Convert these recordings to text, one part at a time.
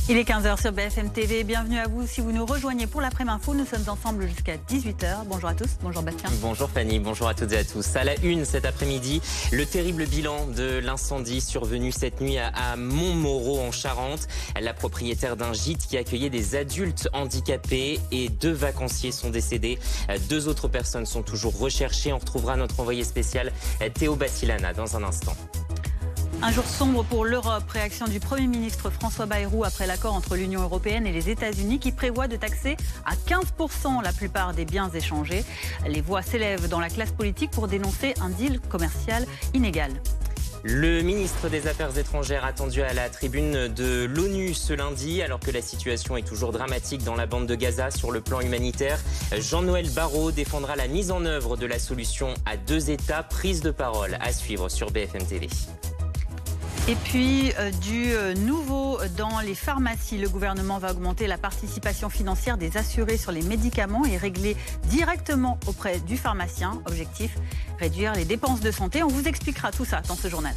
Il est 15h sur BFM TV. Bienvenue à vous. Si vous nous rejoignez pour l'après-midi info, nous sommes ensemble jusqu'à 18h. Bonjour à tous. Bonjour Bastien. Bonjour Fanny. Bonjour à toutes et à tous. À la une cet après-midi, le terrible bilan de l'incendie survenu cette nuit à Montmoreau en Charente. La propriétaire d'un gîte qui accueillait des adultes handicapés et 2 vacanciers sont décédés. 2 autres personnes sont toujours recherchées. On retrouvera notre envoyé spécial Théo Bassilana dans un instant. Un jour sombre pour l'Europe. Réaction du Premier ministre François Bayrou après l'accord entre l'Union européenne et les États-Unis qui prévoit de taxer à 15% la plupart des biens échangés. Les voix s'élèvent dans la classe politique pour dénoncer un deal commercial inégal. Le ministre des Affaires étrangères attendu à la tribune de l'ONU ce lundi, alors que la situation est toujours dramatique dans la bande de Gaza sur le plan humanitaire. Jean-Noël Barrot défendra la mise en œuvre de la solution à 2 États. Prise de parole à suivre sur BFM TV. Et puis, du nouveau dans les pharmacies. Le gouvernement va augmenter la participation financière des assurés sur les médicaments et régler directement auprès du pharmacien. Objectif, réduire les dépenses de santé. On vous expliquera tout ça dans ce journal.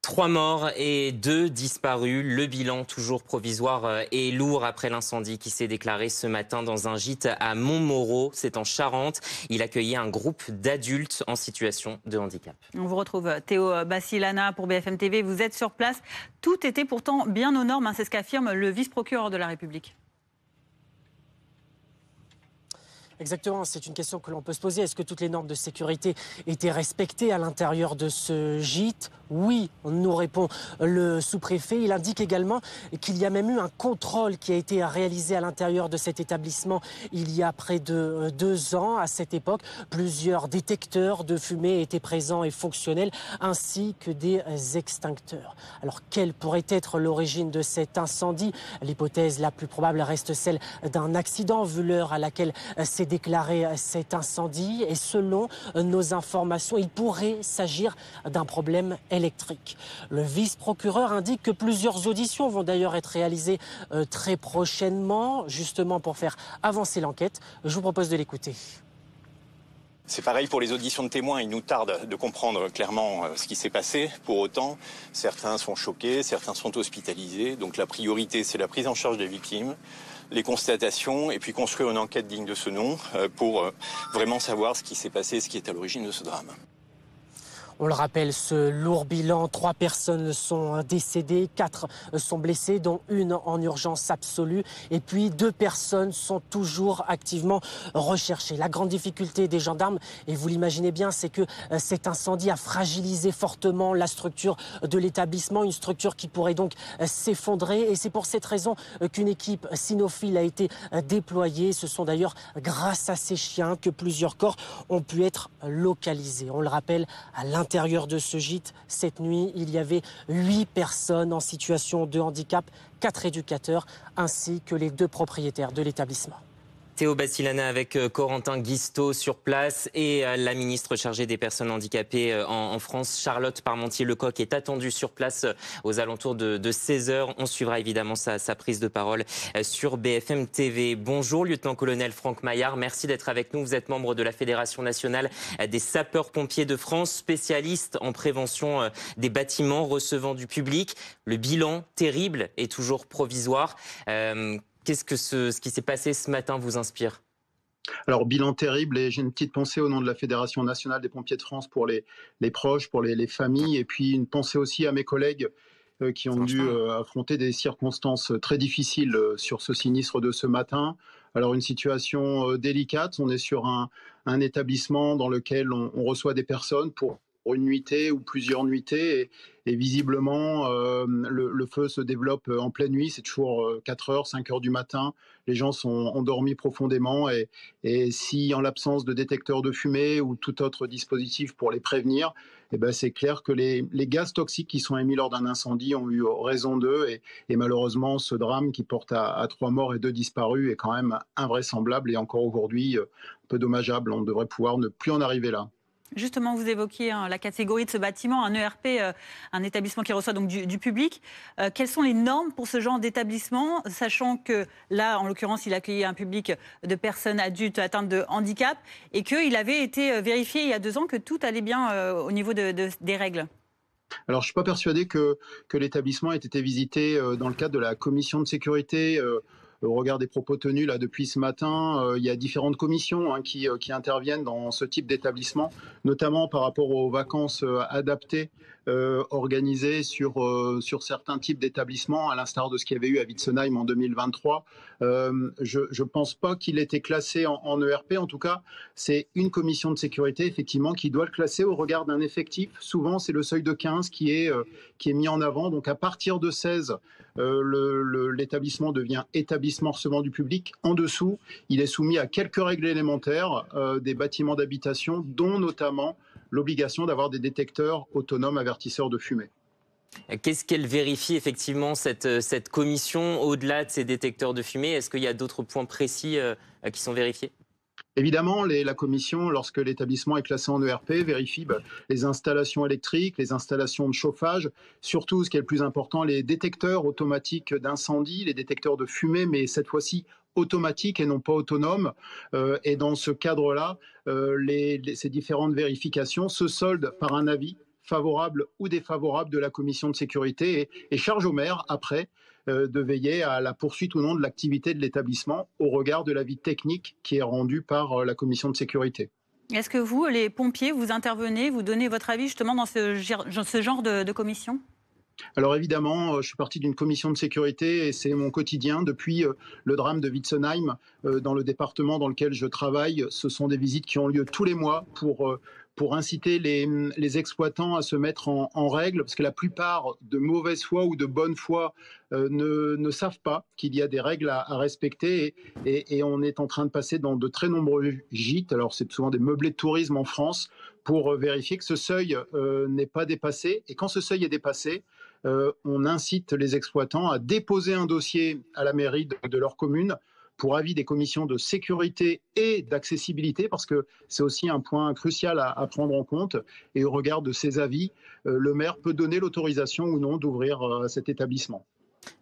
3 morts et 2 disparus. Le bilan toujours provisoire et lourd après l'incendie qui s'est déclaré ce matin dans un gîte à Montmoreau. C'est en Charente. Il accueillait un groupe d'adultes en situation de handicap. On vous retrouve Théo Bassilana pour BFM TV. Vous êtes sur place. Tout était pourtant bien aux normes. C'est ce qu'affirme le vice-procureur de la République. Exactement, c'est une question que l'on peut se poser. Est-ce que toutes les normes de sécurité étaient respectées à l'intérieur de ce gîte ? Oui, nous répond le sous-préfet. Il indique également qu'il y a même eu un contrôle qui a été réalisé à l'intérieur de cet établissement il y a près de 2 ans. À cette époque, plusieurs détecteurs de fumée étaient présents et fonctionnels, ainsi que des extincteurs. Alors, quelle pourrait être l'origine de cet incendie ? L'hypothèse la plus probable reste celle d'un accident, vu l'heure à laquelle s'est déclaré cet incendie. Et selon nos informations, il pourrait s'agir d'un problème électrique. Le vice-procureur indique que plusieurs auditions vont d'ailleurs être réalisées très prochainement, justement pour faire avancer l'enquête. Je vous propose de l'écouter. C'est pareil pour les auditions de témoins, il nous tarde de comprendre clairement ce qui s'est passé. Pour autant, certains sont choqués, certains sont hospitalisés. Donc la priorité, c'est la prise en charge des victimes, les constatations et puis construire une enquête digne de ce nom pour vraiment savoir ce qui s'est passé, ce qui est à l'origine de ce drame. On le rappelle, ce lourd bilan, 3 personnes sont décédées, 4 sont blessées, dont une en urgence absolue. Et puis 2 personnes sont toujours activement recherchées. La grande difficulté des gendarmes, et vous l'imaginez bien, c'est que cet incendie a fragilisé fortement la structure de l'établissement, une structure qui pourrait donc s'effondrer. Et c'est pour cette raison qu'une équipe cynophile a été déployée. Ce sont d'ailleurs grâce à ces chiens que plusieurs corps ont pu être localisés. On le rappelle, à l'intérieur de ce gîte, cette nuit, il y avait 8 personnes en situation de handicap, 4 éducateurs, ainsi que les 2 propriétaires de l'établissement. Théo Bassilana avec Corentin Guistaud sur place et la ministre chargée des personnes handicapées en France, Charlotte Parmentier-Lecocq, est attendue sur place aux alentours de 16h. On suivra évidemment sa prise de parole sur BFM TV. Bonjour, lieutenant-colonel Franck Maillard. Merci d'être avec nous. Vous êtes membre de la Fédération nationale des sapeurs-pompiers de France, spécialiste en prévention des bâtiments recevant du public. Le bilan terrible est toujours provisoire. Qu'est-ce que ce qui s'est passé ce matin vous inspire ? Alors, bilan terrible, et j'ai une petite pensée au nom de la Fédération nationale des pompiers de France pour les proches, pour les familles, et puis une pensée aussi à mes collègues qui ont dû affronter des circonstances très difficiles sur ce sinistre de ce matin. Alors, une situation délicate, on est sur un établissement dans lequel on reçoit des personnes pour une nuitée ou plusieurs nuitées, et visiblement le feu se développe en pleine nuit. C'est toujours 4h, 5h du matin, les gens sont endormis profondément, et si en l'absence de détecteurs de fumée ou tout autre dispositif pour les prévenir, eh ben c'est clair que les gaz toxiques qui sont émis lors d'un incendie ont eu raison d'eux, et malheureusement ce drame qui porte à 3 morts et 2 disparus est quand même invraisemblable et encore aujourd'hui un peu dommageable. On devrait pouvoir ne plus en arriver là. Justement, vous évoquiez la catégorie de ce bâtiment, un ERP, un établissement qui reçoit donc du public. Quelles sont les normes pour ce genre d'établissement, sachant que là, en l'occurrence, il accueillait un public de personnes adultes atteintes de handicap et qu'il avait été vérifié il y a 2 ans que tout allait bien au niveau des règles? Alors, je ne suis pas persuadé que l'établissement ait été visité dans le cadre de la commission de sécurité. Au regard des propos tenus là depuis ce matin, il y a différentes commissions qui interviennent dans ce type d'établissement, notamment par rapport aux vacances adaptées organisées sur certains types d'établissements, à l'instar de ce qu'il y avait eu à Witzenheim en 2023. Je ne pense pas qu'il ait été classé en ERP. En tout cas, c'est une commission de sécurité, effectivement, qui doit le classer au regard d'un effectif. Souvent, c'est le seuil de 15 qui est mis en avant. Donc, à partir de 16, l'établissement devient établissement recevant du public. En dessous, il est soumis à quelques règles élémentaires des bâtiments d'habitation, dont notamment l'obligation d'avoir des détecteurs autonomes avertisseurs de fumée. Qu'est-ce qu'elle vérifie effectivement cette commission au-delà de ces détecteurs de fumée? Est-ce qu'il y a d'autres points précis qui sont vérifiés? Évidemment, la commission, lorsque l'établissement est classé en ERP, vérifie les installations électriques, les installations de chauffage, surtout, ce qui est le plus important, les détecteurs automatiques d'incendie, les détecteurs de fumée, mais cette fois-ci automatiques et non pas autonomes. Et dans ce cadre-là, ces différentes vérifications se soldent par un avis favorable ou défavorable de la commission de sécurité et charge au maire, après, de veiller à la poursuite ou non de l'activité de l'établissement au regard de l'avis technique qui est rendu par la commission de sécurité. Est-ce que vous, les pompiers, vous intervenez, vous donnez votre avis justement dans ce genre de commission ? Alors évidemment, je suis partie d'une commission de sécurité et c'est mon quotidien depuis le drame de Witzenheim dans le département dans lequel je travaille. Ce sont des visites qui ont lieu tous les mois pour inciter les exploitants à se mettre en règle, parce que la plupart de mauvaise foi ou de bonne foi ne savent pas qu'il y a des règles à respecter et on est en train de passer dans de très nombreux gîtes, alors c'est souvent des meublés de tourisme en France, pour vérifier que ce seuil n'est pas dépassé. Et quand ce seuil est dépassé, on incite les exploitants à déposer un dossier à la mairie de leur commune pour avis des commissions de sécurité et d'accessibilité, parce que c'est aussi un point crucial à prendre en compte. Et au regard de ces avis, le maire peut donner l'autorisation ou non d'ouvrir cet établissement.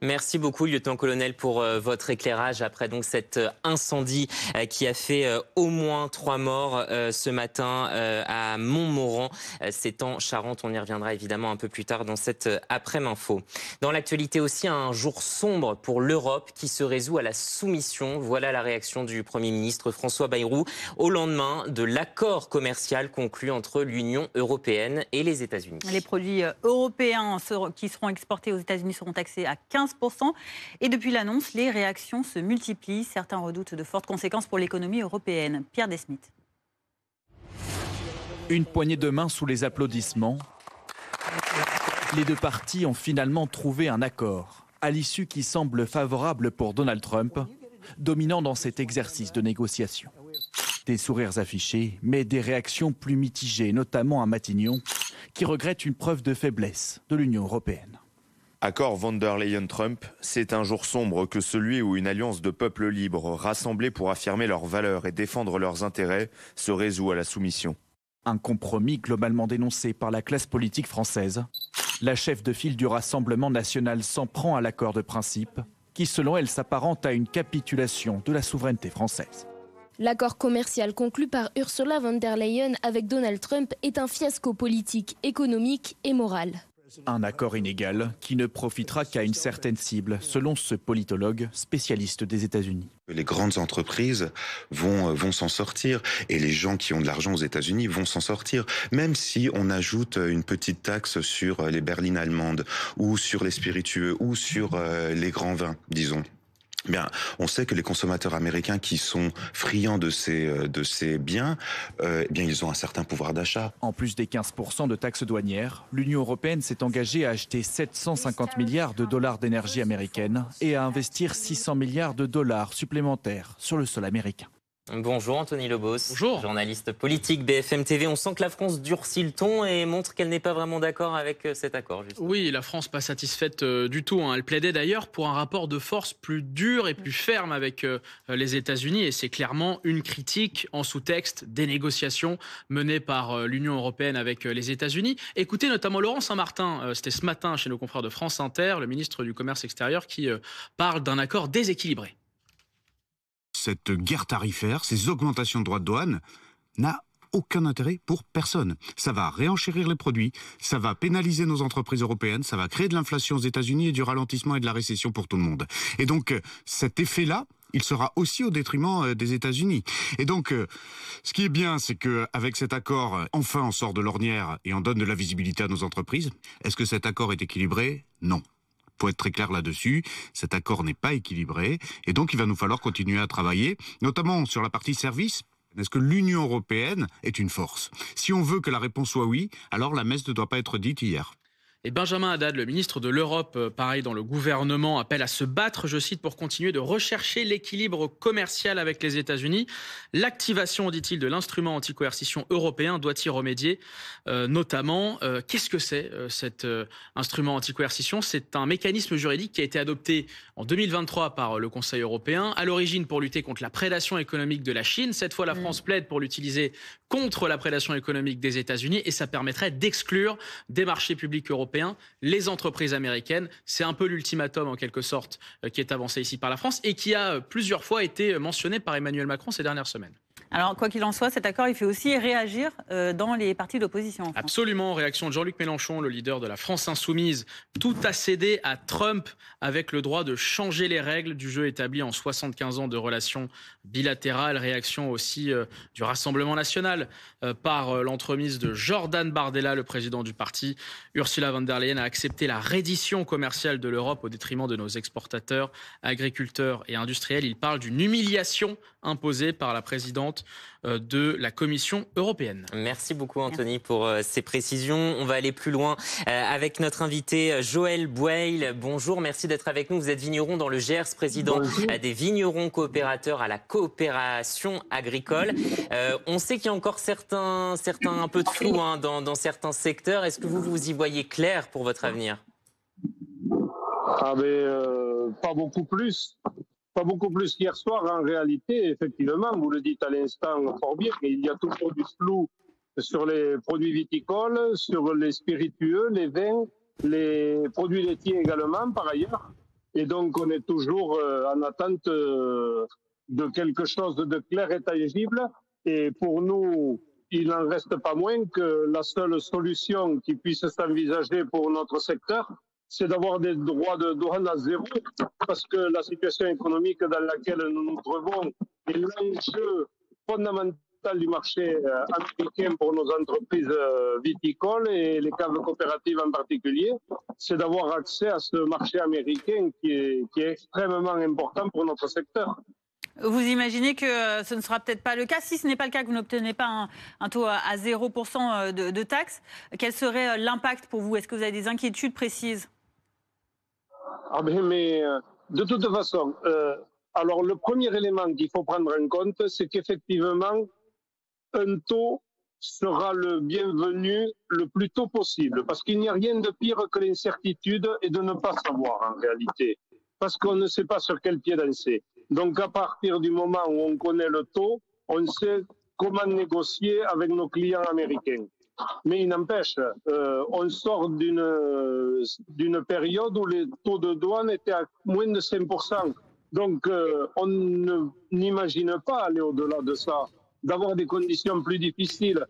Merci beaucoup, lieutenant-colonel, pour votre éclairage après donc cet incendie qui a fait au moins 3 morts ce matin à Montmoran. C'est en Charente. On y reviendra évidemment un peu plus tard dans cette après-midi info. Dans l'actualité aussi, un jour sombre pour l'Europe qui se résout à la soumission. Voilà la réaction du Premier ministre François Bayrou au lendemain de l'accord commercial conclu entre l'Union européenne et les États-Unis. Les produits européens qui seront exportés aux États-Unis seront taxés à 15%. Et depuis l'annonce, les réactions se multiplient. Certains redoutent de fortes conséquences pour l'économie européenne. Pierre Desmith. Une poignée de main sous les applaudissements. Les deux parties ont finalement trouvé un accord, à l'issue qui semble favorable pour Donald Trump, dominant dans cet exercice de négociation. Des sourires affichés, mais des réactions plus mitigées, notamment à Matignon, qui regrette une preuve de faiblesse de l'Union européenne. Accord von der Leyen-Trump, c'est un jour sombre que celui où une alliance de peuples libres, rassemblés pour affirmer leurs valeurs et défendre leurs intérêts, se résout à la soumission. Un compromis globalement dénoncé par la classe politique française. La chef de file du Rassemblement national s'en prend à l'accord de principe, qui selon elle s'apparente à une capitulation de la souveraineté française. L'accord commercial conclu par Ursula von der Leyen avec Donald Trump est un fiasco politique, économique et moral. Un accord inégal qui ne profitera qu'à une certaine cible, selon ce politologue spécialiste des États-Unis. Les grandes entreprises vont s'en sortir et les gens qui ont de l'argent aux États-Unis vont s'en sortir. Même si on ajoute une petite taxe sur les berlines allemandes ou sur les spiritueux ou sur les grands vins, disons. Bien, on sait que les consommateurs américains qui sont friands de ces biens, bien, ils ont un certain pouvoir d'achat. En plus des 15% de taxes douanières, l'Union européenne s'est engagée à acheter 750 milliards de dollars d'énergie américaine et à investir 600 milliards de dollars supplémentaires sur le sol américain. Bonjour Anthony Lobos, bonjour. Journaliste politique BFM TV. On sent que la France durcit le ton et montre qu'elle n'est pas vraiment d'accord avec cet accord. Justement. Oui, la France pas satisfaite du tout. Elle plaidait d'ailleurs pour un rapport de force plus dur et plus ferme avec les États-Unis. Et c'est clairement une critique en sous-texte des négociations menées par l'Union européenne avec les États-Unis. Écoutez notamment Laurent Saint-Martin, c'était ce matin chez nos confrères de France Inter, le ministre du Commerce extérieur, qui parle d'un accord déséquilibré. Cette guerre tarifaire, ces augmentations de droits de douane, n'a aucun intérêt pour personne. Ça va réenchérir les produits, ça va pénaliser nos entreprises européennes, ça va créer de l'inflation aux États-Unis et du ralentissement et de la récession pour tout le monde. Et donc cet effet-là, il sera aussi au détriment des États-Unis. Et donc, ce qui est bien, c'est qu'avec cet accord, enfin on sort de l'ornière et on donne de la visibilité à nos entreprises. Est-ce que cet accord est équilibré? Non. Faut être très clair là-dessus, cet accord n'est pas équilibré et donc il va nous falloir continuer à travailler, notamment sur la partie service. Est-ce que l'Union européenne est une force? Si on veut que la réponse soit oui, alors la messe ne doit pas être dite hier. Et Benjamin Haddad, le ministre de l'Europe, pareil dans le gouvernement, appelle à se battre, je cite, pour continuer de rechercher l'équilibre commercial avec les États-Unis. L'activation, dit-il, de l'instrument anti-coercition européen doit y remédier, notamment. Qu'est-ce que c'est cet instrument anti-coercition? C'est un mécanisme juridique qui a été adopté en 2023 par le Conseil européen, à l'origine pour lutter contre la prédation économique de la Chine. Cette fois, la France plaide pour l'utiliser contre la prédation économique des États-Unis et ça permettrait d'exclure des marchés publics européens les entreprises américaines. C'est un peu l'ultimatum en quelque sorte qui est avancé ici par la France et qui a plusieurs fois été mentionné par Emmanuel Macron ces dernières semaines. Alors, quoi qu'il en soit, cet accord, il fait aussi réagir dans les partis d'opposition. Absolument. Réaction de Jean-Luc Mélenchon, le leader de la France Insoumise. Tout a cédé à Trump avec le droit de changer les règles du jeu établi en 75 ans de relations bilatérales. Réaction aussi du Rassemblement national par l'entremise de Jordan Bardella, le président du parti. Ursula von der Leyen a accepté la reddition commerciale de l'Europe au détriment de nos exportateurs, agriculteurs et industriels. Il parle d'une humiliation imposée par la présidente de la Commission européenne. Merci beaucoup Anthony pour ces précisions. On va aller plus loin avec notre invité Joël Boueil. Bonjour, merci d'être avec nous. Vous êtes vigneron dans le Gers, président des vignerons coopérateurs à la coopération agricole. On sait qu'il y a encore certains un peu de flou dans certains secteurs. Est-ce que vous y voyez clair pour votre avenir? Pas beaucoup plus. Pas beaucoup plus qu'hier soir, en réalité, effectivement, vous le dites à l'instant fort bien, il y a toujours du flou sur les produits viticoles, sur les spiritueux, les vins, les produits laitiers également, par ailleurs. Et donc, on est toujours en attente de quelque chose de clair et tangible. Et pour nous, il n'en reste pas moins que la seule solution qui puisse s'envisager pour notre secteur, c'est d'avoir des droits de douane à zéro, parce que la situation économique dans laquelle nous nous trouvons est l'enjeu fondamental du marché américain pour nos entreprises viticoles et les caves coopératives en particulier, c'est d'avoir accès à ce marché américain qui est extrêmement important pour notre secteur. Vous imaginez que ce ne sera peut-être pas le cas. Si ce n'est pas le cas, que vous n'obtenez pas un taux à 0% de taxes, quel serait l'impact pour vous? Est-ce que vous avez des inquiétudes précises? Mais de toute façon, alors le premier élément qu'il faut prendre en compte, c'est qu'effectivement, un taux sera le bienvenu le plus tôt possible, parce qu'il n'y a rien de pire que l'incertitude et de ne pas savoir en réalité, parce qu'on ne sait pas sur quel pied danser. Donc à partir du moment où on connaît le taux, on sait comment négocier avec nos clients américains. Mais il n'empêche, on sort d'une période où les taux de douane étaient à moins de 5%. Donc on n'imagine pas aller au-delà de ça, d'avoir des conditions plus difficiles.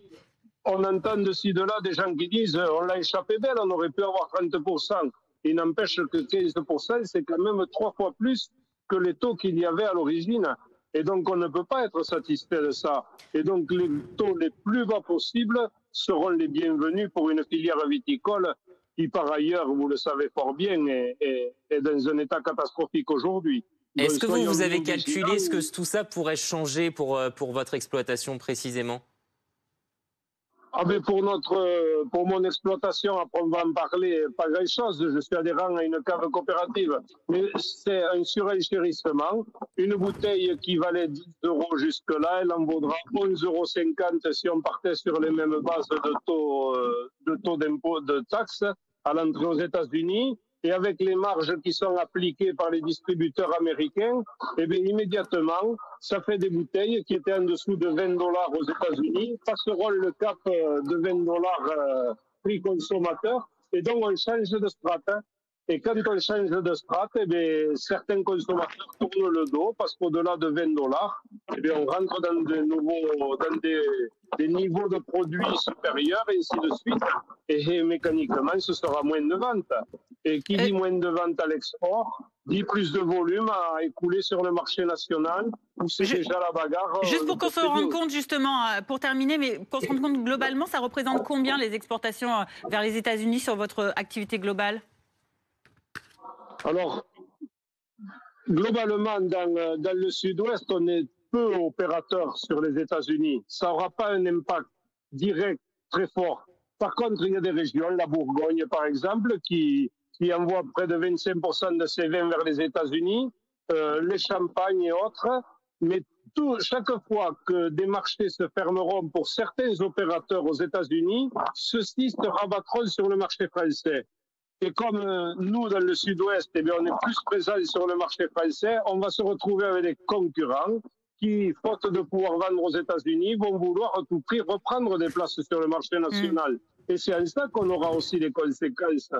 On entend de ci, de là des gens qui disent on l'a échappé belle, on aurait pu avoir 30%. Il n'empêche que 15%, c'est quand même 3 fois plus que les taux qu'il y avait à l'origine. Et donc on ne peut pas être satisfait de ça. Et donc les taux les plus bas possibles seront les bienvenus pour une filière viticole qui, par ailleurs, vous le savez fort bien, est dans un état catastrophique aujourd'hui. Est-ce que vous avez calculé ce que tout ça pourrait changer pour votre exploitation précisément? Pour mon exploitation, après on va en parler, pas grand-chose. Je suis adhérent à une cave coopérative, mais c'est un surenchérissement. Une bouteille qui valait 10 € jusque-là, elle en vaudra 11,50 € si on partait sur les mêmes bases de taux d'impôt, de taxes à l'entrée aux États-Unis. Et avec les marges qui sont appliquées par les distributeurs américains, eh bien, immédiatement, ça fait des bouteilles qui étaient en dessous de 20 $ aux États-Unis, passeront le cap de 20 $ prix consommateur, et donc on change de strate. Et quand on change de strate, certains consommateurs tournent le dos parce qu'au-delà de $20, on rentre dans des niveaux de produits supérieurs et ainsi de suite. Et mécaniquement, ce sera moins de ventes. Et qui dit moins de ventes à l'export, dit plus de volume à écouler sur le marché national, où c'est déjà la bagarre. Juste pour qu'on se rende compte, justement, pour terminer, mais qu'on se rende compte globalement, ça représente combien les exportations vers les États-Unis sur votre activité globale? Alors, globalement, dans le sud-ouest, on est peu opérateurs sur les États-Unis. Ça n'aura pas un impact direct très fort. Par contre, il y a des régions, la Bourgogne par exemple, qui envoie près de 25% de ses vins vers les États-Unis, les Champagnes et autres. Mais chaque fois que des marchés se fermeront pour certains opérateurs aux États-Unis, ceux-ci se rabattront sur le marché français. Et comme nous, dans le sud-ouest, on est plus présents sur le marché français, on va se retrouver avec des concurrents qui, faute de pouvoir vendre aux États-Unis, vont vouloir à tout prix reprendre des places sur le marché national. Et c'est en ça qu'on aura aussi des conséquences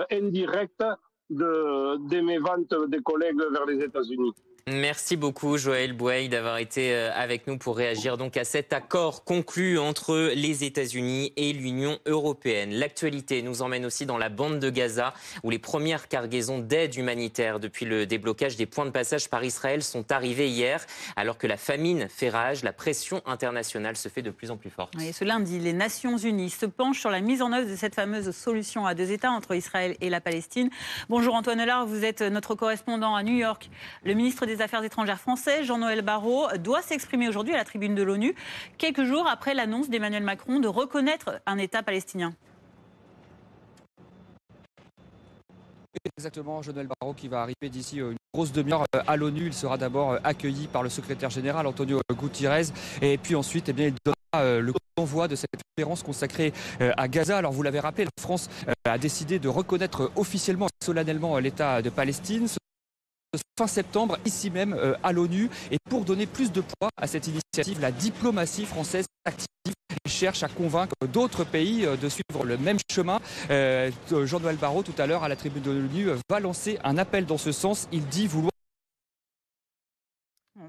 indirectes des méventes des collègues vers les États-Unis. Merci beaucoup Joël Bouaille d'avoir été avec nous pour réagir donc à cet accord conclu entre les États-Unis et l'Union européenne. L'actualité nous emmène aussi dans la bande de Gaza où les premières cargaisons d'aide humanitaire depuis le déblocage des points de passage par Israël sont arrivées hier. Alors que la famine fait rage, la pression internationale se fait de plus en plus forte. Et ce lundi, les Nations Unies se penchent sur la mise en œuvre de cette fameuse solution à 2 États entre Israël et la Palestine. Bonjour Antoine Hollard, vous êtes notre correspondant à New York. Le ministre des Affaires étrangères français, Jean-Noël Barrot, doit s'exprimer aujourd'hui à la tribune de l'ONU, quelques jours après l'annonce d'Emmanuel Macron de reconnaître un État palestinien. Exactement, Jean-Noël Barrot qui va arriver d'ici une grosse demi-heure à l'ONU. Il sera d'abord accueilli par le secrétaire général Antonio Guterres et puis ensuite il donnera le envoi de cette conférence consacrée à Gaza. Alors vous l'avez rappelé, la France a décidé de reconnaître officiellement et solennellement l'État de Palestine. Fin septembre, ici même à l'ONU. Et pour donner plus de poids à cette initiative, la diplomatie française active cherche à convaincre d'autres pays de suivre le même chemin. Jean-Noël Barrot, tout à l'heure, à la tribune de l'ONU, va lancer un appel dans ce sens. Il dit vouloir...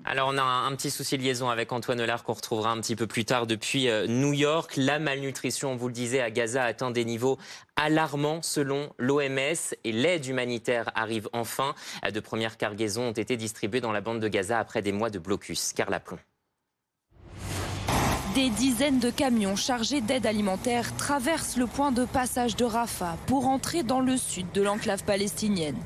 Alors on a un petit souci de liaison avec Antoine Hollard qu'on retrouvera un petit peu plus tard depuis New York. La malnutrition, on vous le disait, à Gaza atteint des niveaux alarmants selon l'OMS et l'aide humanitaire arrive enfin. De premières cargaisons ont été distribuées dans la bande de Gaza après des mois de blocus. Carla Plon. Des dizaines de camions chargés d'aide alimentaire traversent le point de passage de Rafah pour entrer dans le sud de l'enclave palestinienne.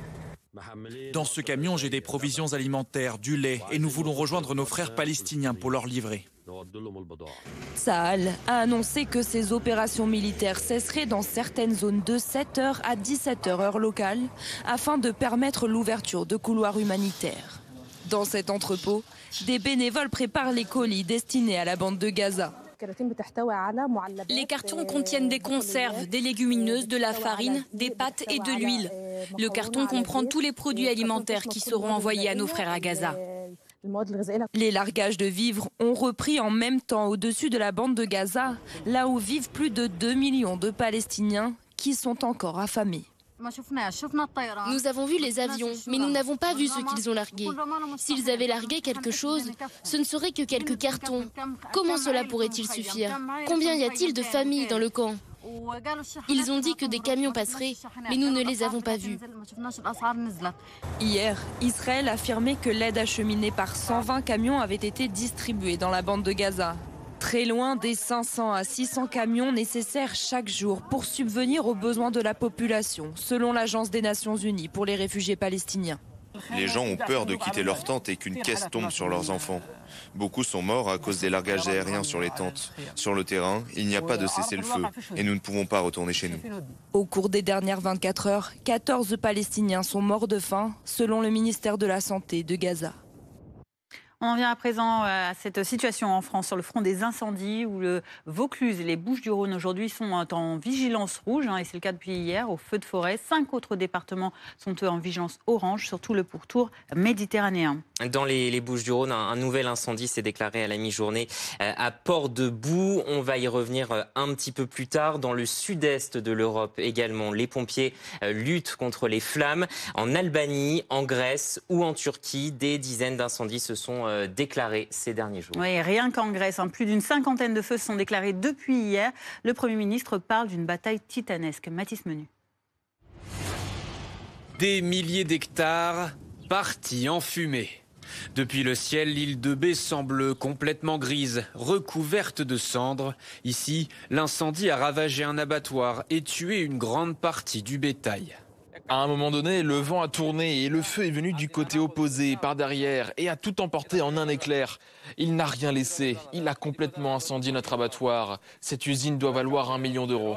Dans ce camion, j'ai des provisions alimentaires, du lait, et nous voulons rejoindre nos frères palestiniens pour leur livrer. Tsahal a annoncé que ces opérations militaires cesseraient dans certaines zones de 7h à 17h heure locale, afin de permettre l'ouverture de couloirs humanitaires. Dans cet entrepôt, des bénévoles préparent les colis destinés à la bande de Gaza. Les cartons contiennent des conserves, des légumineuses, de la farine, des pâtes et de l'huile. Le carton comprend tous les produits alimentaires qui seront envoyés à nos frères à Gaza. Les largages de vivres ont repris en même temps au-dessus de la bande de Gaza, là où vivent plus de 2 millions de Palestiniens qui sont encore affamés. Nous avons vu les avions, mais nous n'avons pas vu ce qu'ils ont largué. S'ils avaient largué quelque chose, ce ne serait que quelques cartons. Comment cela pourrait-il suffire? Combien y a-t-il de familles dans le camp? Ils ont dit que des camions passeraient, mais nous ne les avons pas vus. Hier, Israël affirmait que l'aide acheminée par 120 camions avait été distribuée dans la bande de Gaza. Très loin des 500 à 600 camions nécessaires chaque jour pour subvenir aux besoins de la population, selon l'Agence des Nations Unies pour les réfugiés palestiniens. Les gens ont peur de quitter leur tente et qu'une caisse tombe sur leurs enfants. Beaucoup sont morts à cause des largages aériens sur les tentes. Sur le terrain, il n'y a pas de cessez-le-feu et nous ne pouvons pas retourner chez nous. Au cours des dernières 24 heures, 14 Palestiniens sont morts de faim, selon le ministère de la Santé de Gaza. On en vient à présent à cette situation en France sur le front des incendies où le Vaucluse et les Bouches-du-Rhône aujourd'hui sont en vigilance rouge, et c'est le cas depuis hier au feu de forêt. 5 autres départements sont eux en vigilance orange, surtout le pourtour méditerranéen. Dans les Bouches-du-Rhône, un nouvel incendie s'est déclaré à la mi-journée à Port-de-Boues. On va y revenir un petit peu plus tard. Dans le sud-est de l'Europe également, les pompiers luttent contre les flammes. En Albanie, en Grèce ou en Turquie, des dizaines d'incendies se sont déclarés ces derniers jours. Oui, rien qu'en Grèce, plus d'une cinquantaine de feux se sont déclarés depuis hier. Le Premier ministre parle d'une bataille titanesque. Mathis Menu. Des milliers d'hectares partis en fumée. Depuis le ciel, l'île de Bé semble complètement grise, recouverte de cendres. Ici, l'incendie a ravagé un abattoir et tué une grande partie du bétail. À un moment donné, le vent a tourné et le feu est venu du côté opposé, par derrière, et a tout emporté en un éclair. Il n'a rien laissé. Il a complètement incendié notre abattoir. Cette usine doit valoir 1 million d'euros.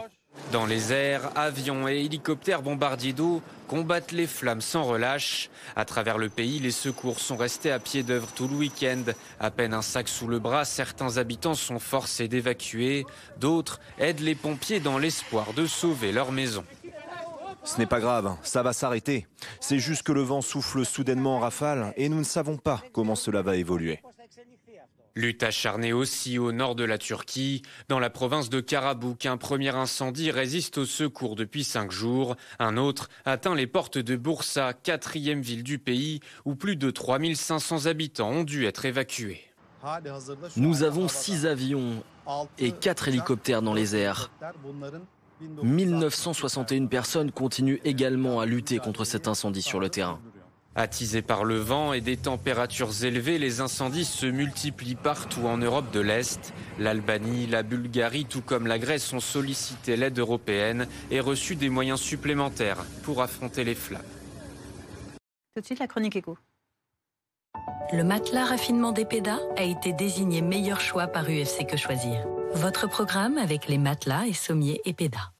Dans les airs, avions et hélicoptères bombardiers d'eau combattent les flammes sans relâche. À travers le pays, les secours sont restés à pied d'œuvre tout le week-end. À peine un sac sous le bras, certains habitants sont forcés d'évacuer. D'autres aident les pompiers dans l'espoir de sauver leur maison. Ce n'est pas grave, ça va s'arrêter. C'est juste que le vent souffle soudainement en rafale et nous ne savons pas comment cela va évoluer. Lutte acharnée aussi au nord de la Turquie. Dans la province de Karabük, un premier incendie résiste aux secours depuis 5 jours. Un autre atteint les portes de Bursa, 4e ville du pays, où plus de 3500 habitants ont dû être évacués. Nous avons 6 avions et 4 hélicoptères dans les airs. 1961 personnes continuent également à lutter contre cet incendie sur le terrain. Attisés par le vent et des températures élevées, les incendies se multiplient partout en Europe de l'Est. L'Albanie, la Bulgarie, tout comme la Grèce, ont sollicité l'aide européenne et reçu des moyens supplémentaires pour affronter les flammes. Tout de suite, la chronique éco. Le matelas raffinement d'Epeda a été désigné meilleur choix par UFC Que Choisir. Votre programme avec les matelas et sommiers Epeda.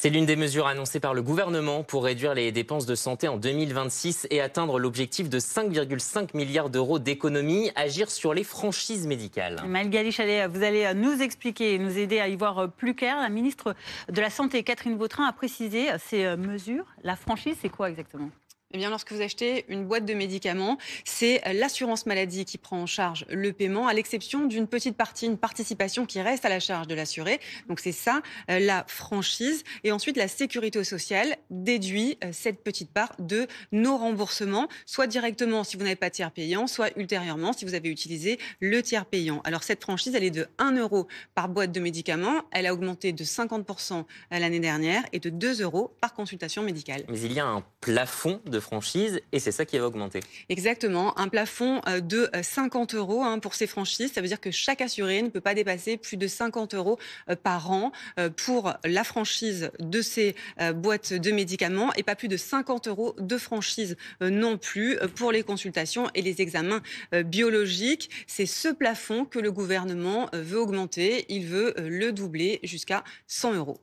C'est l'une des mesures annoncées par le gouvernement pour réduire les dépenses de santé en 2026 et atteindre l'objectif de 5,5 milliards d'euros d'économies, agir sur les franchises médicales. Magali Chalet, vous allez nous expliquer, nous aider à y voir plus clair. La ministre de la Santé, Catherine Vautrin, a précisé ces mesures. La franchise, c'est quoi exactement ? Eh bien, lorsque vous achetez une boîte de médicaments, c'est l'assurance maladie qui prend en charge le paiement, à l'exception d'une petite partie, une participation qui reste à la charge de l'assuré. Donc c'est ça, la franchise. Et ensuite, la sécurité sociale déduit cette petite part de nos remboursements, soit directement si vous n'avez pas de tiers payant, soit ultérieurement si vous avez utilisé le tiers payant. Alors cette franchise, elle est de 1 € par boîte de médicaments. Elle a augmenté de 50% l'année dernière et de 2 € par consultation médicale. Mais il y a un plafond de franchise et c'est ça qui va augmenter. Exactement, un plafond de 50 € pour ces franchises. Ça veut dire que chaque assuré ne peut pas dépasser plus de 50 € par an pour la franchise de ces boîtes de médicaments et pas plus de 50 € de franchise non plus pour les consultations et les examens biologiques. C'est ce plafond que le gouvernement veut augmenter. Il veut le doubler jusqu'à 100 €.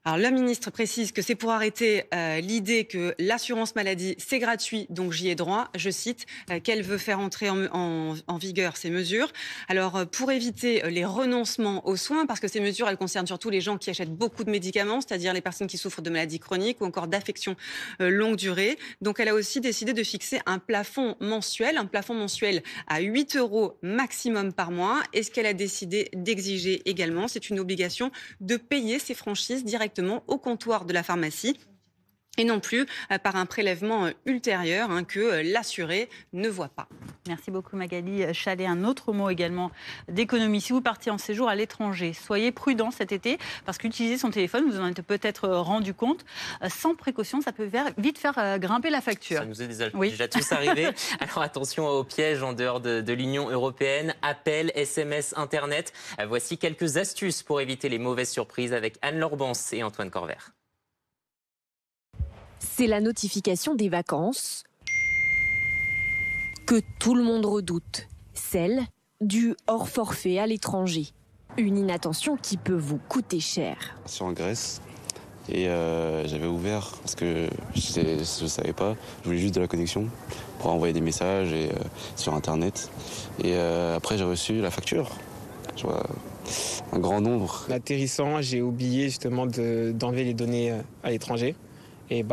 Alors, le ministre précise que c'est pour arrêter l'idée que l'assurance maladie, c'est gratuit, donc j'y ai droit. Je cite qu'elle veut faire entrer en vigueur ces mesures. Alors, pour éviter les renoncements aux soins, parce que ces mesures, elles concernent surtout les gens qui achètent beaucoup de médicaments, c'est-à-dire les personnes qui souffrent de maladies chroniques ou encore d'affections longue durée. Donc, elle a aussi décidé de fixer un plafond mensuel à 8 € maximum par mois. Et ce qu'elle a décidé d'exiger également, c'est une obligation de payer ces franchises directement au comptoir de la pharmacie et non plus par un prélèvement ultérieur que l'assuré ne voit pas. Merci beaucoup Magali Chalet. Un autre mot également d'économie. Si vous partez en séjour à l'étranger, soyez prudent cet été parce qu'utiliser son téléphone, vous en êtes peut-être rendu compte, sans précaution, ça peut vite faire grimper la facture. Ça nous est déjà tous arrivé. Alors attention aux pièges en dehors de l'Union européenne. Appels, SMS, Internet. Voici quelques astuces pour éviter les mauvaises surprises avec Anne-Laure Bance et Antoine Corvère. C'est la notification des vacances que tout le monde redoute, celle du hors forfait à l'étranger. Une inattention qui peut vous coûter cher. En Grèce, Et j'avais ouvert parce que je savais pas. Je voulais juste de la connexion pour envoyer des messages sur Internet. Et après, j'ai reçu la facture. Je vois un grand nombre. En atterrissant, j'ai oublié justement d'enlever les données à l'étranger. Et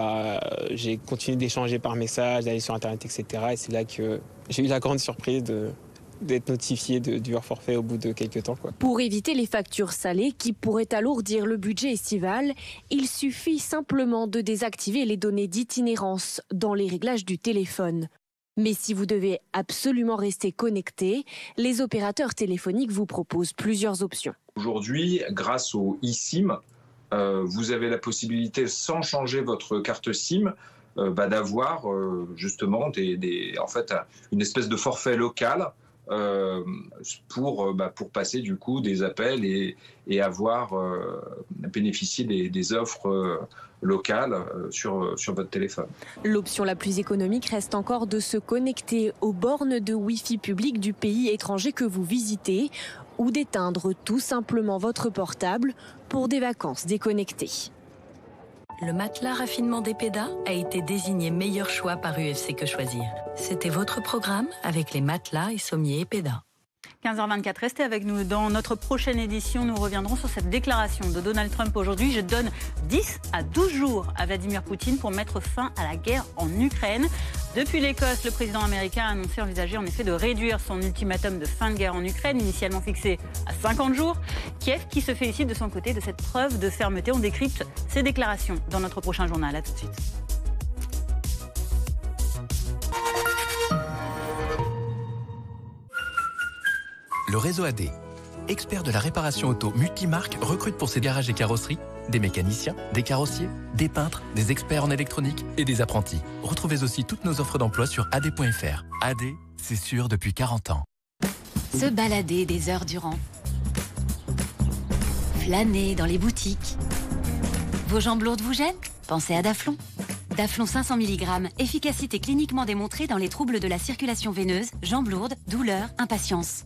j'ai continué d'échanger par message, d'aller sur Internet, etc. Et c'est là que j'ai eu la grande surprise d'être notifié du hors forfait au bout de quelques temps. Pour éviter les factures salées qui pourraient alourdir le budget estival, il suffit simplement de désactiver les données d'itinérance dans les réglages du téléphone. Mais si vous devez absolument rester connecté, les opérateurs téléphoniques vous proposent plusieurs options. Aujourd'hui, grâce au eSIM, vous avez la possibilité, sans changer votre carte SIM, d'avoir justement une espèce de forfait local pour passer du coup des appels et bénéficier des offres locales sur votre téléphone. L'option la plus économique reste encore de se connecter aux bornes de Wi-Fi public du pays étranger que vous visitez ou d'éteindre tout simplement votre portable pour des vacances déconnectées. Le matelas raffinement d'Epeda a été désigné meilleur choix par UFC Que Choisir. C'était votre programme avec les matelas et sommiers Epeda. 15h24, restez avec nous. Dans notre prochaine édition, nous reviendrons sur cette déclaration de Donald Trump aujourd'hui. Je donne 10 à 12 jours à Vladimir Poutine pour mettre fin à la guerre en Ukraine. Depuis l'Écosse, le président américain a annoncé envisager en effet de réduire son ultimatum de fin de guerre en Ukraine, initialement fixé à 50 jours. Kiev qui se félicite de son côté de cette preuve de fermeté. On décrypte ces déclarations dans notre prochain journal. À tout de suite. Le réseau AD, expert de la réparation auto multimarque, recrute pour ses garages et carrosseries des mécaniciens, des carrossiers, des peintres, des experts en électronique et des apprentis. Retrouvez aussi toutes nos offres d'emploi sur ad.fr. AD, c'est sûr depuis 40 ans. Se balader des heures durant. Flâner dans les boutiques. Vos jambes lourdes vous gênent? Pensez à Daflon. Daflon 500 mg, efficacité cliniquement démontrée dans les troubles de la circulation veineuse, jambes lourdes, douleurs, impatience.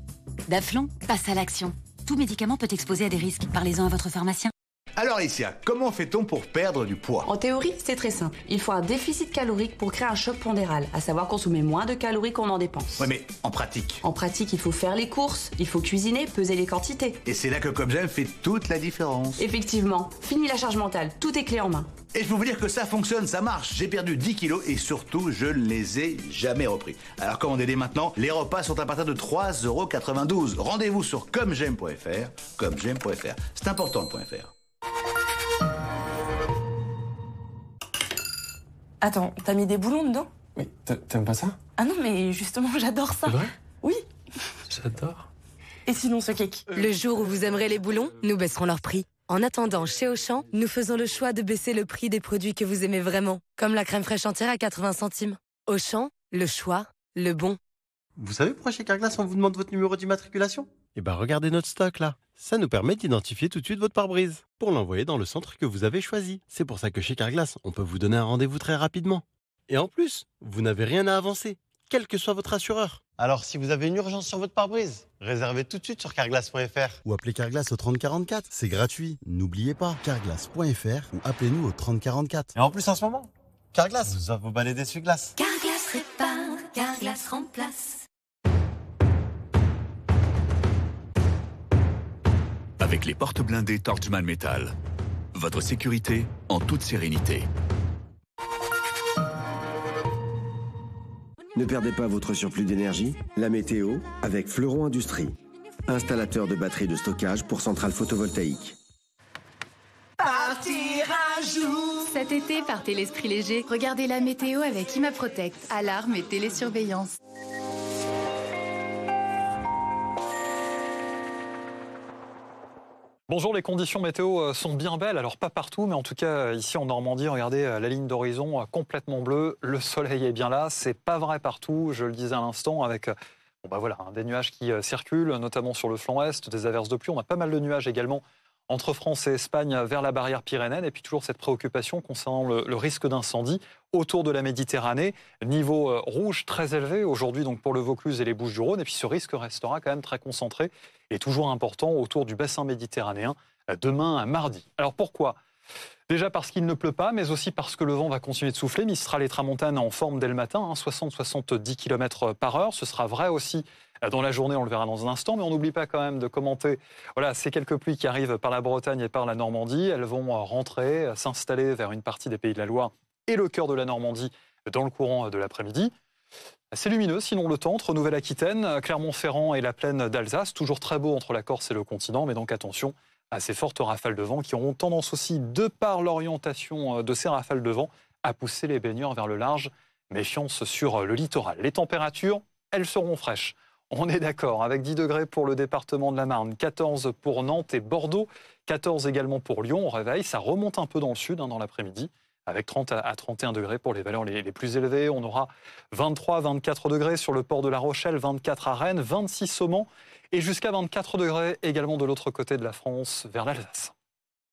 Daflon, passe à l'action. Tout médicament peut exposer à des risques. Parlez-en à votre pharmacien. Alors Alicia, comment fait-on pour perdre du poids? En théorie, c'est très simple. Il faut un déficit calorique pour créer un choc pondéral, à savoir consommer moins de calories qu'on en dépense. Ouais, mais en pratique? En pratique, il faut faire les courses, il faut cuisiner, peser les quantités. Et c'est là que Comme J'aime fait toute la différence. Effectivement. Fini la charge mentale, tout est clé en main. Et je peux vous dire que ça fonctionne, ça marche. J'ai perdu 10 kilos et surtout, je ne les ai jamais repris. Alors commandez dès maintenant, les repas sont à partir de 3,92 €. Rendez-vous sur commej'aime.fr, commej'aime.fr. C'est important le .fr. Attends, t'as mis des boulons dedans? Mais t'aimes pas ça? Ah non, mais justement, j'adore ça. C'est vrai? Oui. J'adore. Et sinon, ce cake? Le jour où vous aimerez les boulons, nous baisserons leur prix. En attendant, chez Auchan, nous faisons le choix de baisser le prix des produits que vous aimez vraiment, comme la crème fraîche entière à 80 centimes. Auchan, le choix, le bon. Vous savez pourquoi chez Carglass on vous demande votre numéro d'immatriculation? Eh ben regardez notre stock là. Ça nous permet d'identifier tout de suite votre pare-brise pour l'envoyer dans le centre que vous avez choisi. C'est pour ça que chez Carglass, on peut vous donner un rendez-vous très rapidement. Et en plus, vous n'avez rien à avancer, quel que soit votre assureur. Alors si vous avez une urgence sur votre pare-brise, réservez tout de suite sur carglass.fr. Ou appelez Carglass au 3044, c'est gratuit. N'oubliez pas, carglass.fr ou appelez-nous au 3044. Et en plus en ce moment, Carglass vous offre vos balais d'essuie-glace. Carglass répare, Carglass remplace. Avec les portes blindées Torchman Metal. Votre sécurité en toute sérénité. Ne perdez pas votre surplus d'énergie. La météo avec Fleuron Industrie. Installateur de batteries de stockage pour centrales photovoltaïques. Partir un jour. Cet été, partez l'esprit léger. Regardez la météo avec ImaProtect. Alarme et télésurveillance. Bonjour, les conditions météo sont bien belles, alors pas partout, mais en tout cas ici en Normandie, regardez la ligne d'horizon complètement bleue, le soleil est bien là, c'est pas vrai partout, je le disais à l'instant, avec des nuages qui circulent, notamment sur le flanc est, des averses de pluie, on a pas mal de nuages également entre France et Espagne vers la barrière pyrénéenne, et puis toujours cette préoccupation concernant le risque d'incendie autour de la Méditerranée. Niveau rouge très élevé aujourd'hui donc pour le Vaucluse et les Bouches-du-Rhône, et puis ce risque restera quand même très concentré et toujours important autour du bassin méditerranéen demain à mardi. Alors pourquoi ? Déjà parce qu'il ne pleut pas, mais aussi parce que le vent va continuer de souffler. Mistral et tramontane en forme dès le matin, 60-70 km par heure. Ce sera vrai aussi dans la journée, on le verra dans un instant. Mais on n'oublie pas quand même de commenter ces quelques pluies qui arrivent par la Bretagne et par la Normandie. Elles vont rentrer, s'installer vers une partie des Pays de la Loire et le cœur de la Normandie dans le courant de l'après-midi. C'est lumineux, sinon le temps entre Nouvelle-Aquitaine, Clermont-Ferrand et la plaine d'Alsace. Toujours très beau entre la Corse et le continent, mais donc attention à ces fortes rafales de vent qui auront tendance aussi, de par l'orientation de ces rafales de vent, à pousser les baigneurs vers le large. Méfiance sur le littoral. Les températures, elles seront fraîches. On est d'accord, avec 10 degrés pour le département de la Marne, 14 pour Nantes et Bordeaux, 14 également pour Lyon au réveil. Ça remonte un peu dans le sud dans l'après-midi, avec 30 à 31 degrés pour les valeurs les plus élevées. On aura 23 à 24 degrés sur le port de La Rochelle, 24 à Rennes, 26 au Mans, et jusqu'à 24 degrés également de l'autre côté de la France, vers l'Alsace.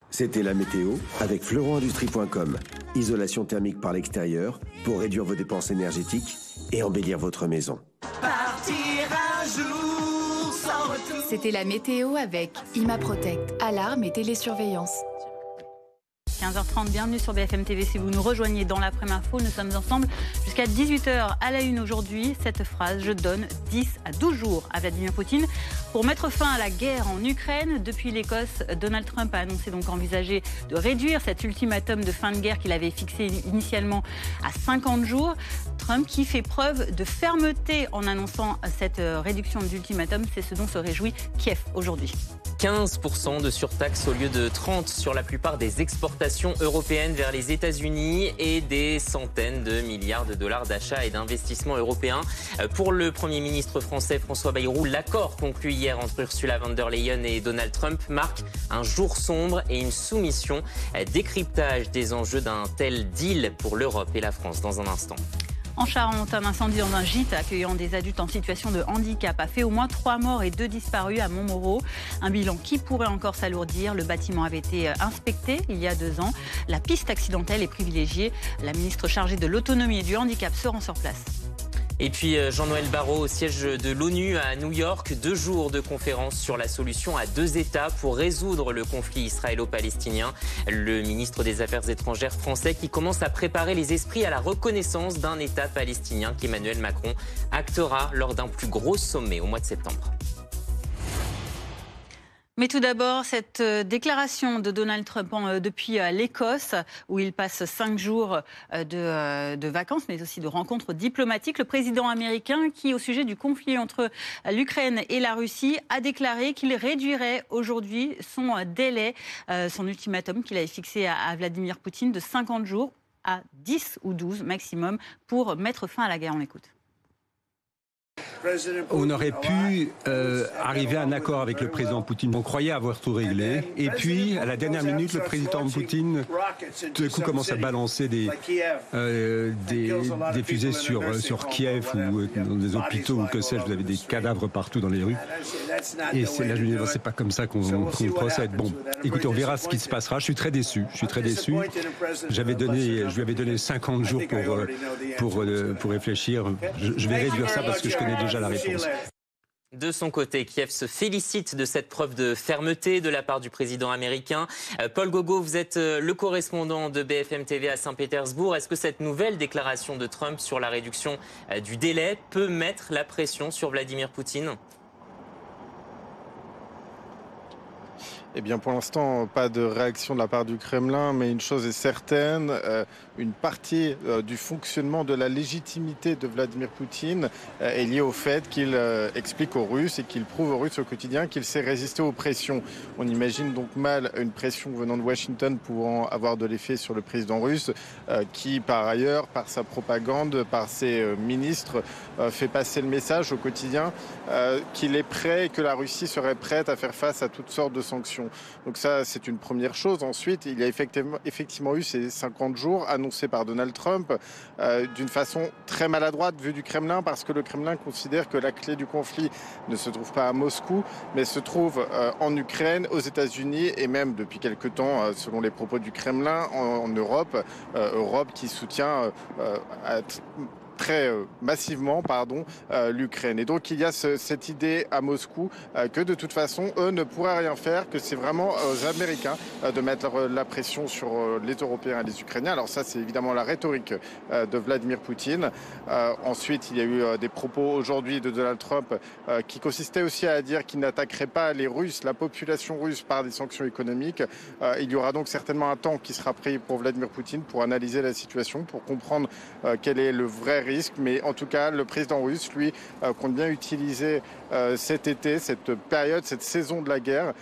C'était la météo avec fleuronindustrie.com. Isolation thermique par l'extérieur pour réduire vos dépenses énergétiques et embellir votre maison. Partir un jour sans retour. C'était la météo avec ImaProtect, alarme et télésurveillance. 15h30, bienvenue sur BFM TV. Si vous nous rejoignez dans l'après-midi info, nous sommes ensemble jusqu'à 18h. À la une aujourd'hui, cette phrase: je donne 10 à 12 jours à Vladimir Poutine pour mettre fin à la guerre en Ukraine. Depuis l'Écosse, Donald Trump a annoncé donc envisager de réduire cet ultimatum de fin de guerre qu'il avait fixé initialement à 50 jours. Trump qui fait preuve de fermeté en annonçant cette réduction d'ultimatum, c'est ce dont se réjouit Kiev aujourd'hui. 15% de surtaxe au lieu de 30% sur la plupart des exportations européennes vers les États-Unis et des centaines de milliards de dollars d'achats et d'investissements européens. Pour le Premier ministre français François Bayrou, l'accord conclu hier entre Ursula von der Leyen et Donald Trump marque un jour sombre et une soumission. Décryptage des enjeux d'un tel deal pour l'Europe et la France dans un instant. En Charente, un incendie dans un gîte accueillant des adultes en situation de handicap a fait au moins 3 morts et 2 disparus à Montmoreau. Un bilan qui pourrait encore s'alourdir. Le bâtiment avait été inspecté il y a 2 ans. La piste accidentelle est privilégiée. La ministre chargée de l'autonomie et du handicap se rend sur place. Et puis Jean-Noël Barrot au siège de l'ONU à New York, 2 jours de conférence sur la solution à 2 États pour résoudre le conflit israélo-palestinien. Le ministre des Affaires étrangères français qui commence à préparer les esprits à la reconnaissance d'un État palestinien qu'Emmanuel Macron actera lors d'un plus gros sommet au mois de septembre. Mais tout d'abord, cette déclaration de Donald Trump depuis l'Écosse, où il passe 5 jours de vacances, mais aussi de rencontres diplomatiques. Le président américain qui, au sujet du conflit entre l'Ukraine et la Russie, a déclaré qu'il réduirait aujourd'hui son délai, son ultimatum qu'il avait fixé à Vladimir Poutine de 50 jours à 10 ou 12 maximum pour mettre fin à la guerre. On l'écoute. On aurait pu arriver à un accord avec le président Poutine. On croyait avoir tout réglé. Et puis, à la dernière minute, le président Poutine, tout d'un coup, commence à balancer des fusées sur Kiev ou dans des hôpitaux ou que sais-je. Vous avez des cadavres partout dans les rues. Et là, je me dis, c'est pas comme ça qu'on procède. Bon, écoutez, on verra ce qui se passera. Je suis très déçu. Je lui avais donné 50 jours pour réfléchir. Je vais réduire ça parce que je connais déjà la réponse. De son côté, Kiev se félicite de cette preuve de fermeté de la part du président américain. Paul Gogo, vous êtes le correspondant de BFM TV à Saint-Pétersbourg. Est-ce que cette nouvelle déclaration de Trump sur la réduction du délai peut mettre la pression sur Vladimir Poutine ? Eh bien, pour l'instant, pas de réaction de la part du Kremlin, mais une chose est certaine, une partie du fonctionnement de la légitimité de Vladimir Poutine est liée au fait qu'il explique aux Russes et qu'il prouve aux Russes au quotidien qu'il sait résister aux pressions. On imagine donc mal une pression venant de Washington pouvant avoir de l'effet sur le président russe, qui par ailleurs, par sa propagande, par ses ministres, fait passer le message au quotidien qu'il est prêt et que la Russie serait prête à faire face à toutes sortes de sanctions. Donc ça, c'est une première chose. Ensuite, il y a effectivement eu ces 50 jours annoncés par Donald Trump d'une façon très maladroite vue du Kremlin, parce que le Kremlin considère que la clé du conflit ne se trouve pas à Moscou, mais se trouve en Ukraine, aux États-Unis et même depuis quelque temps, selon les propos du Kremlin, en Europe. Europe qui soutient très massivement l'Ukraine. Et donc il y a cette idée à Moscou que de toute façon, eux ne pourraient rien faire, que c'est vraiment aux Américains de mettre la pression sur les Européens et les Ukrainiens. Alors ça, c'est évidemment la rhétorique de Vladimir Poutine. Ensuite, il y a eu des propos aujourd'hui de Donald Trump qui consistaient aussi à dire qu'il n'attaquerait pas les Russes, la population russe, par des sanctions économiques. Il y aura donc certainement un temps qui sera pris pour Vladimir Poutine pour analyser la situation, pour comprendre quel est le vrai risque. Mais en tout cas, le président russe, lui, compte bien utiliser cet été, cette période, cette saison de la guerre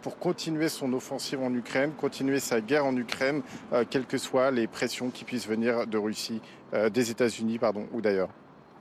pour continuer son offensive en Ukraine, continuer sa guerre en Ukraine, quelles que soient les pressions qui puissent venir de Russie, des États-Unis, ou d'ailleurs.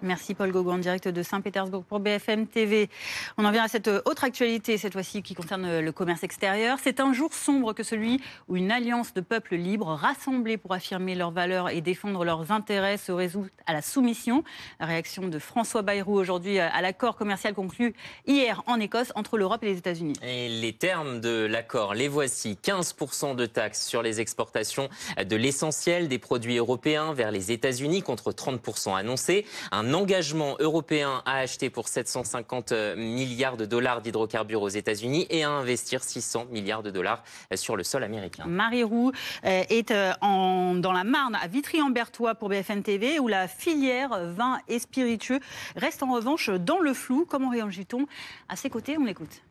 Merci Paul Gauguin, en direct de Saint-Pétersbourg pour BFM TV. On en vient à cette autre actualité, cette fois-ci qui concerne le commerce extérieur. C'est un jour sombre que celui où une alliance de peuples libres, rassemblés pour affirmer leurs valeurs et défendre leurs intérêts, se résout à la soumission. La réaction de François Bayrou aujourd'hui à l'accord commercial conclu hier en Écosse entre l'Europe et les États-Unis. Et les termes de l'accord, les voici. 15% de taxes sur les exportations de l'essentiel des produits européens vers les États-Unis contre 30% annoncés. Un engagement européen à acheter pour 750 milliards de dollars d'hydrocarbures aux États-Unis et à investir 600 milliards de dollars sur le sol américain. Marie Roux est dans la Marne, à Vitry-en-Berthois pour BFM TV, où la filière vin et spiritueux reste en revanche dans le flou. Comment réagit-on à ses côtés? On l'écoute.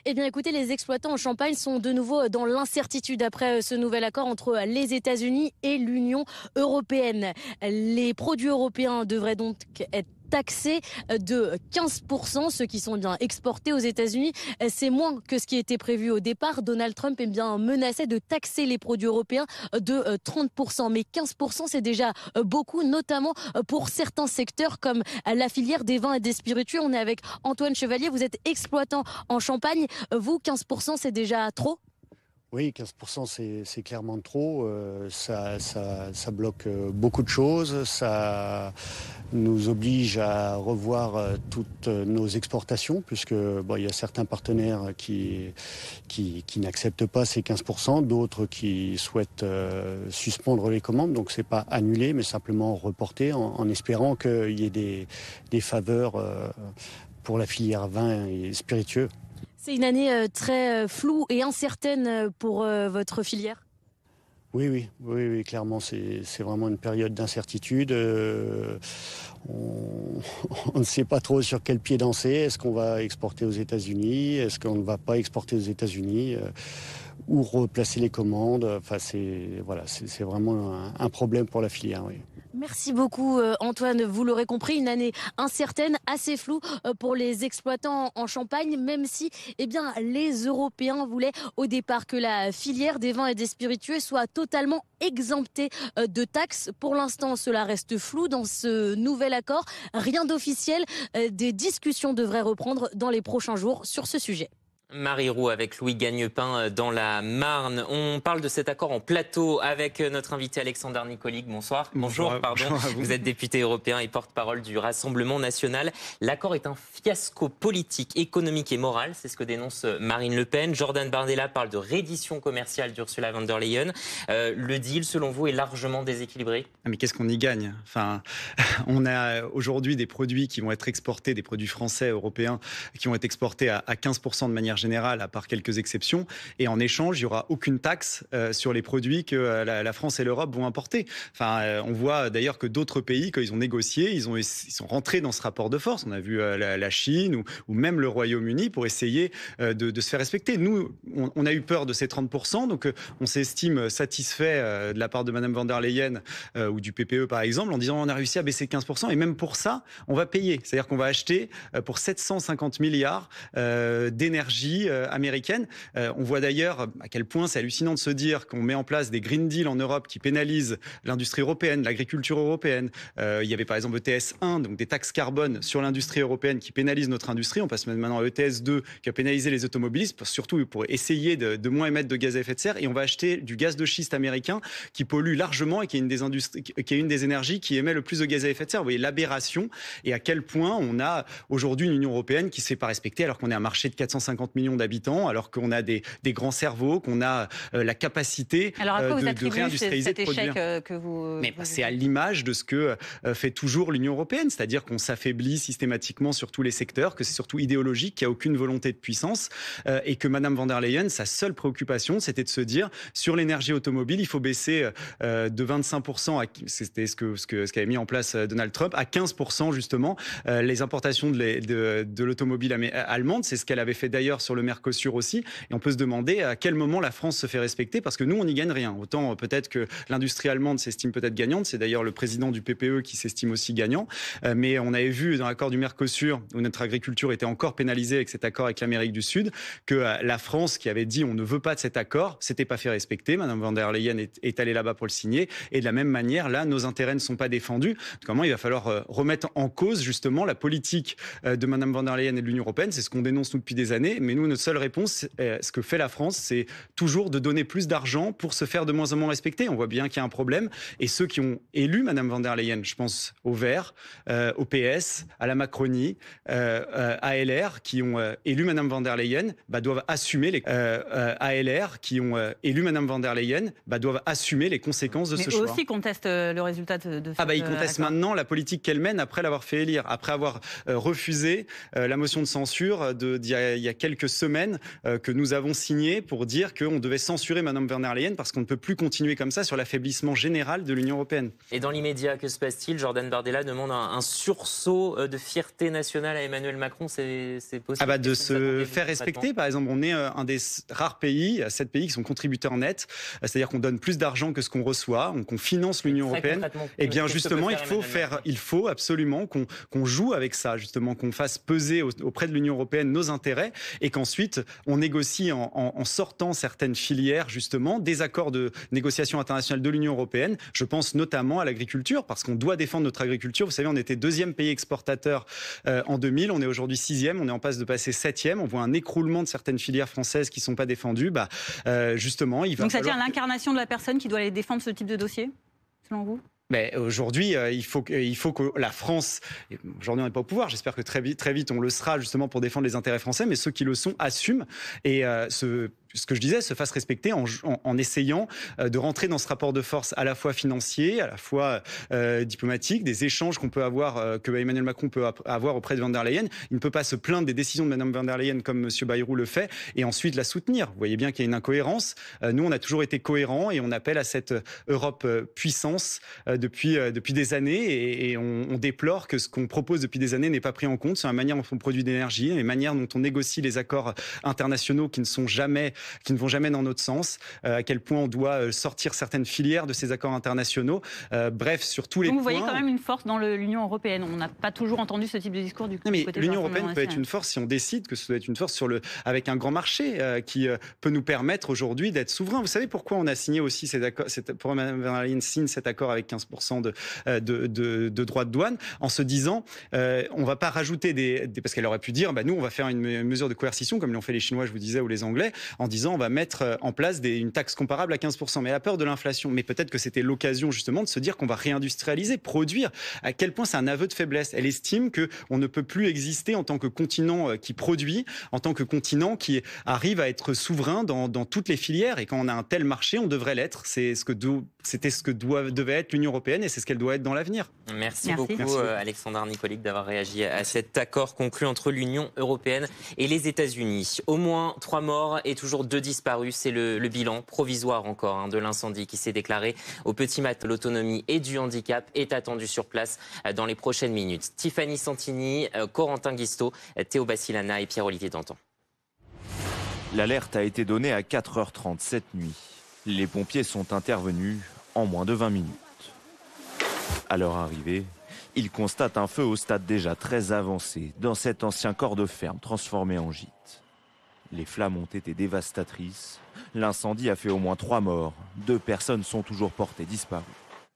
Eh bien écoutez, les exploitants en Champagne sont de nouveau dans l'incertitude après ce nouvel accord entre les États-Unis et l'Union européenne. Les produits européens devraient donc être taxés de 15%, ceux qui sont bien exportés aux États-Unis. C'est moins que ce qui était prévu au départ. Donald Trump menaçait de taxer les produits européens de 30%. Mais 15%, c'est déjà beaucoup, notamment pour certains secteurs comme la filière des vins et des spiritueux. On est avec Antoine Chevalier, vous êtes exploitant en Champagne. Vous, 15%, c'est déjà trop ? Oui, 15% c'est clairement trop. Ça bloque beaucoup de choses. Ça nous oblige à revoir toutes nos exportations, puisque il y a certains partenaires qui n'acceptent pas ces 15%, d'autres qui souhaitent suspendre les commandes. Donc c'est pas annulé, mais simplement reporté, en espérant qu'il y ait des faveurs pour la filière vin et spiritueux. C'est une année très floue et incertaine pour votre filière ? Oui, clairement, c'est vraiment une période d'incertitude. On ne sait pas trop sur quel pied danser. Est-ce qu'on va exporter aux États-Unis? Est-ce qu'on ne va pas exporter aux États-Unis? Ou replacer les commandes? Enfin, c'est vraiment un problème pour la filière, oui. Merci beaucoup Antoine, vous l'aurez compris, une année incertaine, assez floue pour les exploitants en Champagne, même si les Européens voulaient au départ que la filière des vins et des spiritueux soit totalement exemptée de taxes. Pour l'instant, cela reste flou dans ce nouvel accord, rien d'officiel, des discussions devraient reprendre dans les prochains jours sur ce sujet. Marie Roux avec Louis Gagnepin dans la Marne. On parle de cet accord en plateau avec notre invité Alexandre Nicolic. Bonsoir. Bonjour. Vous êtes député européen et porte-parole du Rassemblement national. L'accord est un fiasco politique, économique et moral. C'est ce que dénonce Marine Le Pen. Jordan Bardella parle de reddition commerciale d'Ursula von der Leyen. Le deal, selon vous, est largement déséquilibré? Mais qu'est-ce qu'on y gagne? Enfin, on a aujourd'hui des produits qui vont être exportés, des produits français, européens, qui vont être exportés à 15% de manière générale, à part quelques exceptions. Et en échange, il n'y aura aucune taxe sur les produits que la France et l'Europe vont importer. Enfin, on voit d'ailleurs que d'autres pays, quand ils ont négocié, ils sont rentrés dans ce rapport de force. On a vu la Chine ou même le Royaume-Uni pour essayer de se faire respecter. Nous, on a eu peur de ces 30%, donc on s'estime satisfait de la part de Mme von der Leyen ou du PPE par exemple, en disant on a réussi à baisser 15%, et même pour ça, on va payer. C'est-à-dire qu'on va acheter pour 750 milliards d'énergie américaine. On voit d'ailleurs à quel point c'est hallucinant de se dire qu'on met en place des Green Deal en Europe qui pénalisent l'industrie européenne, l'agriculture européenne. Il y avait par exemple ETS 1, donc des taxes carbone sur l'industrie européenne qui pénalisent notre industrie. On passe maintenant à ETS 2 qui a pénalisé les automobilistes, surtout pour essayer de moins émettre de gaz à effet de serre. Et on va acheter du gaz de schiste américain qui pollue largement et qui est une des énergies qui émet le plus de gaz à effet de serre. Vous voyez l'aberration et à quel point on a aujourd'hui une Union européenne qui ne se fait pas respecter alors qu'on est un marché de 450 millions d'habitants, alors qu'on a des grands cerveaux, qu'on a la capacité de réindustrialiser, de produire. Mais c'est à l'image de ce que fait toujours l'Union européenne, c'est-à-dire qu'on s'affaiblit systématiquement sur tous les secteurs, que c'est surtout idéologique, qu'il n'y a aucune volonté de puissance, et que Madame von der Leyen, sa seule préoccupation, c'était de se dire, sur l'énergie automobile, il faut baisser de 25%, c'était ce qu'avait mis en place Donald Trump, à 15% justement, les importations de l'automobile allemande. C'est ce qu'elle avait fait d'ailleurs sur le Mercosur aussi. Et on peut se demander à quel moment la France se fait respecter, parce que nous, on n'y gagne rien. Autant peut-être que l'industrie allemande s'estime peut-être gagnante. C'est d'ailleurs le président du PPE qui s'estime aussi gagnant. Mais on avait vu dans l'accord du Mercosur, où notre agriculture était encore pénalisée avec cet accord avec l'Amérique du Sud, que la France, qui avait dit on ne veut pas de cet accord, s'était pas fait respecter. Madame von der Leyen est allée là-bas pour le signer. Et de la même manière, là, nos intérêts ne sont pas défendus. Comment il va falloir remettre en cause justement la politique de Madame von der Leyen et de l'Union européenne. C'est ce qu'on dénonce nous depuis des années. Mais nous, notre seule réponse, ce que fait la France, c'est toujours de donner plus d'argent pour se faire de moins en moins respecter. On voit bien qu'il y a un problème. Et ceux qui ont élu Madame von der Leyen, je pense aux Verts, au PS, à la Macronie, à LR, qui ont élu Madame von der Leyen, doivent assumer les Madame von der Leyen, doivent assumer les conséquences de ce choix. Mais eux aussi contestent le résultat de cette ils contestent maintenant la politique qu'elle mène après l'avoir fait élire, après avoir refusé la motion de censure d'il y a quelques semaines que nous avons signée pour dire qu'on devait censurer Madame von der Leyen parce qu'on ne peut plus continuer comme ça sur l'affaiblissement général de l'Union européenne. Et dans l'immédiat, que se passe-t-il? Jordan Bardella demande un sursaut de fierté nationale à Emmanuel Macron. C'est possible de se faire respecter. Par exemple, on est un des rares pays, 7 pays qui sont contributeurs nets, c'est-à-dire qu'on donne plus d'argent que ce qu'on reçoit, qu'on finance l'Union européenne. Et bien justement, il faut absolument qu'on joue avec ça, justement, qu'on fasse peser auprès de l'Union européenne nos intérêts et qu'ensuite on négocie en sortant certaines filières, justement, des accords de négociation internationale de l'Union européenne. Je pense notamment à l'agriculture, parce qu'on doit défendre notre agriculture. Vous savez, on était 2e pays exportateur en 2000, on est aujourd'hui 6e, on est en passe de passer 7e. On voit un écroulement de certaines filières françaises qui ne sont pas défendues. Justement, il va Donc, c'est-à-dire l'incarnation de la personne qui doit aller défendre ce type de dossier, selon vous? Mais aujourd'hui, il faut que la France, aujourd'hui on n'est pas au pouvoir, j'espère que très vite on le sera justement pour défendre les intérêts français, mais ceux qui le sont assument et ce que je disais, se fasse respecter en essayant de rentrer dans ce rapport de force à la fois financier, à la fois diplomatique, des échanges qu'on peut avoir, que Emmanuel Macron peut avoir auprès de von der Leyen. Il ne peut pas se plaindre des décisions de Madame von der Leyen comme M. Bayrou le fait et ensuite la soutenir. Vous voyez bien qu'il y a une incohérence. Nous, on a toujours été cohérents et on appelle à cette Europe puissance depuis des années et on déplore que ce qu'on propose depuis des années n'est pas pris en compte sur la manière dont on produit d'énergie, les manières dont on négocie les accords internationaux qui ne vont jamais dans notre sens, à quel point on doit sortir certaines filières de ces accords internationaux. Bref, sur tous les points... Vous voyez quand même une force dans l'Union européenne. On n'a pas toujours entendu ce type de discours du côté de l'Union européenne peut être une force si on décide que ça doit être une force avec un grand marché qui peut nous permettre aujourd'hui d'être souverains. Vous savez pourquoi on a signé aussi cet accord, pourquoi Mme von der Leyen signe cet accord avec 15% de droits de douane, en se disant on ne va pas rajouter parce qu'elle aurait pu dire nous on va faire une mesure de coercition comme l'ont fait les Chinois, je vous disais, ou les Anglais, en disant on va mettre en place une taxe comparable à 15%. Mais à peur de l'inflation. Mais peut-être que c'était l'occasion justement de se dire qu'on va réindustrialiser, produire. À quel point c'est un aveu de faiblesse. Elle estime qu'on ne peut plus exister en tant que continent qui produit, en tant que continent qui arrive à être souverain dans toutes les filières. Et quand on a un tel marché, on devrait l'être. C'était ce que devait être l'Union européenne et c'est ce qu'elle doit être dans l'avenir. Merci beaucoup, Alexandre Nicolic, d'avoir réagi à cet accord conclu entre l'Union européenne et les États-Unis. Au moins 3 morts et toujours 2 disparus. C'est le bilan provisoire encore de l'incendie qui s'est déclaré au Petit Matin. L'autonomie et du handicap est attendue sur place dans les prochaines minutes. Tiffany Santini, Corentin Guistaud, Théo Bassilana et Pierre-Olivier Dantan. L'alerte a été donnée à 4h30 cette nuit. Les pompiers sont intervenus en moins de 20 minutes. À leur arrivée, ils constatent un feu au stade déjà très avancé dans cet ancien corps de ferme transformé en gîte. Les flammes ont été dévastatrices. L'incendie a fait au moins 3 morts. 2 personnes sont toujours portées disparues.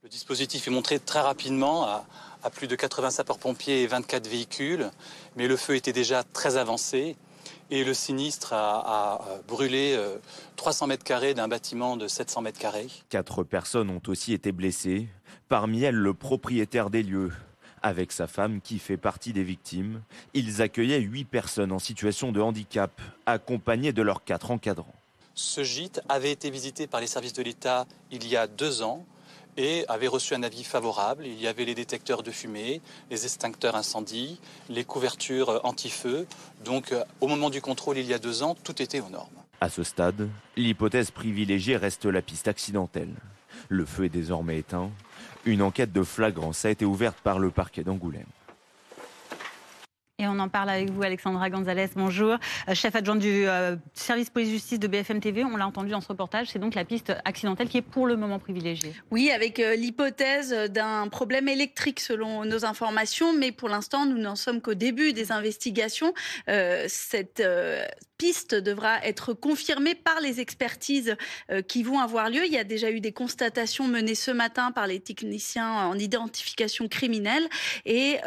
Le dispositif est montré très rapidement à plus de 80 sapeurs-pompiers et 24 véhicules. Mais le feu était déjà très avancé. Et le sinistre a brûlé 300 mètres carrés d'un bâtiment de 700 mètres carrés. 4 personnes ont aussi été blessées. Parmi elles, le propriétaire des lieux, Avec sa femme qui fait partie des victimes, ils accueillaient 8 personnes en situation de handicap, accompagnées de leurs 4 encadrants. Ce gîte avait été visité par les services de l'État il y a 2 ans et avait reçu un avis favorable. Il y avait les détecteurs de fumée, les extincteurs incendie, les couvertures anti-feu. Donc au moment du contrôle il y a 2 ans, tout était aux normes. À ce stade, l'hypothèse privilégiée reste la piste accidentelle. Le feu est désormais éteint. Une enquête de flagrance a été ouverte par le parquet d'Angoulême. Et on en parle avec vous, Alexandra Gonzalez, bonjour. Chef adjointe du service police-justice de BFM TV, on l'a entendu dans ce reportage, c'est donc la piste accidentelle qui est pour le moment privilégiée. Oui, avec l'hypothèse d'un problème électrique selon nos informations, mais pour l'instant, nous n'en sommes qu'au début des investigations. Cette piste devra être confirmée par les expertises qui vont avoir lieu. Il y a déjà eu des constatations menées ce matin par les techniciens en identification criminelle et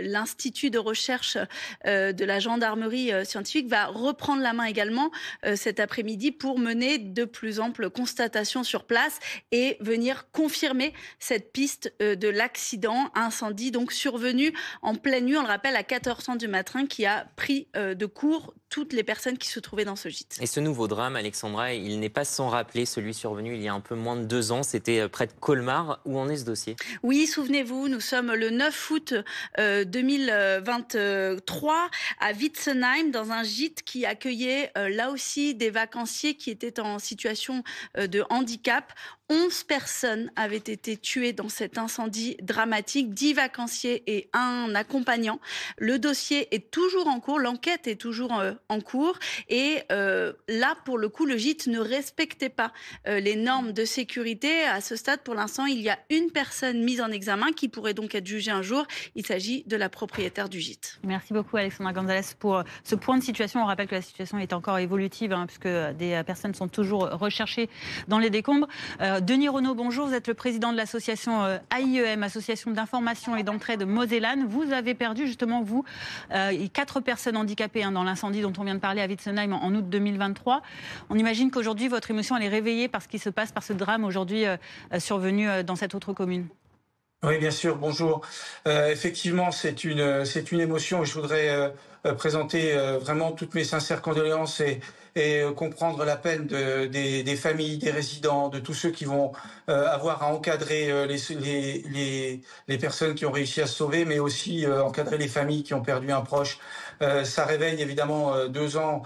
l'Institut de recherche de la gendarmerie scientifique va reprendre la main également cet après-midi pour mener de plus amples constatations sur place et venir confirmer cette piste de l'accident incendie donc survenu en pleine nuit, on le rappelle, à 4h30 du matin, qui a pris de court toutes les personnes qui se trouvaient dans ce gîte. Et ce nouveau drame, Alexandra, il n'est pas sans rappeler celui survenu il y a un peu moins de 2 ans. C'était près de Colmar. Où en est ce dossier? Oui, souvenez-vous, nous sommes le 9 août 2023 à Witzenheim, dans un gîte qui accueillait là aussi des vacanciers qui étaient en situation de handicap. 11 personnes avaient été tuées dans cet incendie dramatique, 10 vacanciers et un accompagnant. Le dossier est toujours en cours, l'enquête est toujours en cours. Et là, pour le coup, le gîte ne respectait pas les normes de sécurité. À ce stade, pour l'instant, il y a une personne mise en examen qui pourrait donc être jugée un jour. Il s'agit de la propriétaire du gîte. Merci beaucoup, Alexandra Gonzalez, pour ce point de situation. On rappelle que la situation est encore évolutive, puisque des personnes sont toujours recherchées dans les décombres. Denis Renaud, bonjour. Vous êtes le président de l'association AIEM, Association d'information et d'entraide de Mosellane. Vous avez perdu justement, vous, 4 personnes handicapées dans l'incendie dont on vient de parler à Witzenheim en août 2023. On imagine qu'aujourd'hui, votre émotion elle est réveillée par ce qui se passe, par ce drame aujourd'hui survenu dans cette autre commune. Oui, bien sûr, bonjour. Effectivement, c'est une émotion. Je voudrais présenter vraiment toutes mes sincères condoléances et comprendre la peine des familles, des résidents, de tous ceux qui vont avoir à encadrer les personnes qui ont réussi à se sauver, mais aussi encadrer les familles qui ont perdu un proche. Ça réveille évidemment 2 ans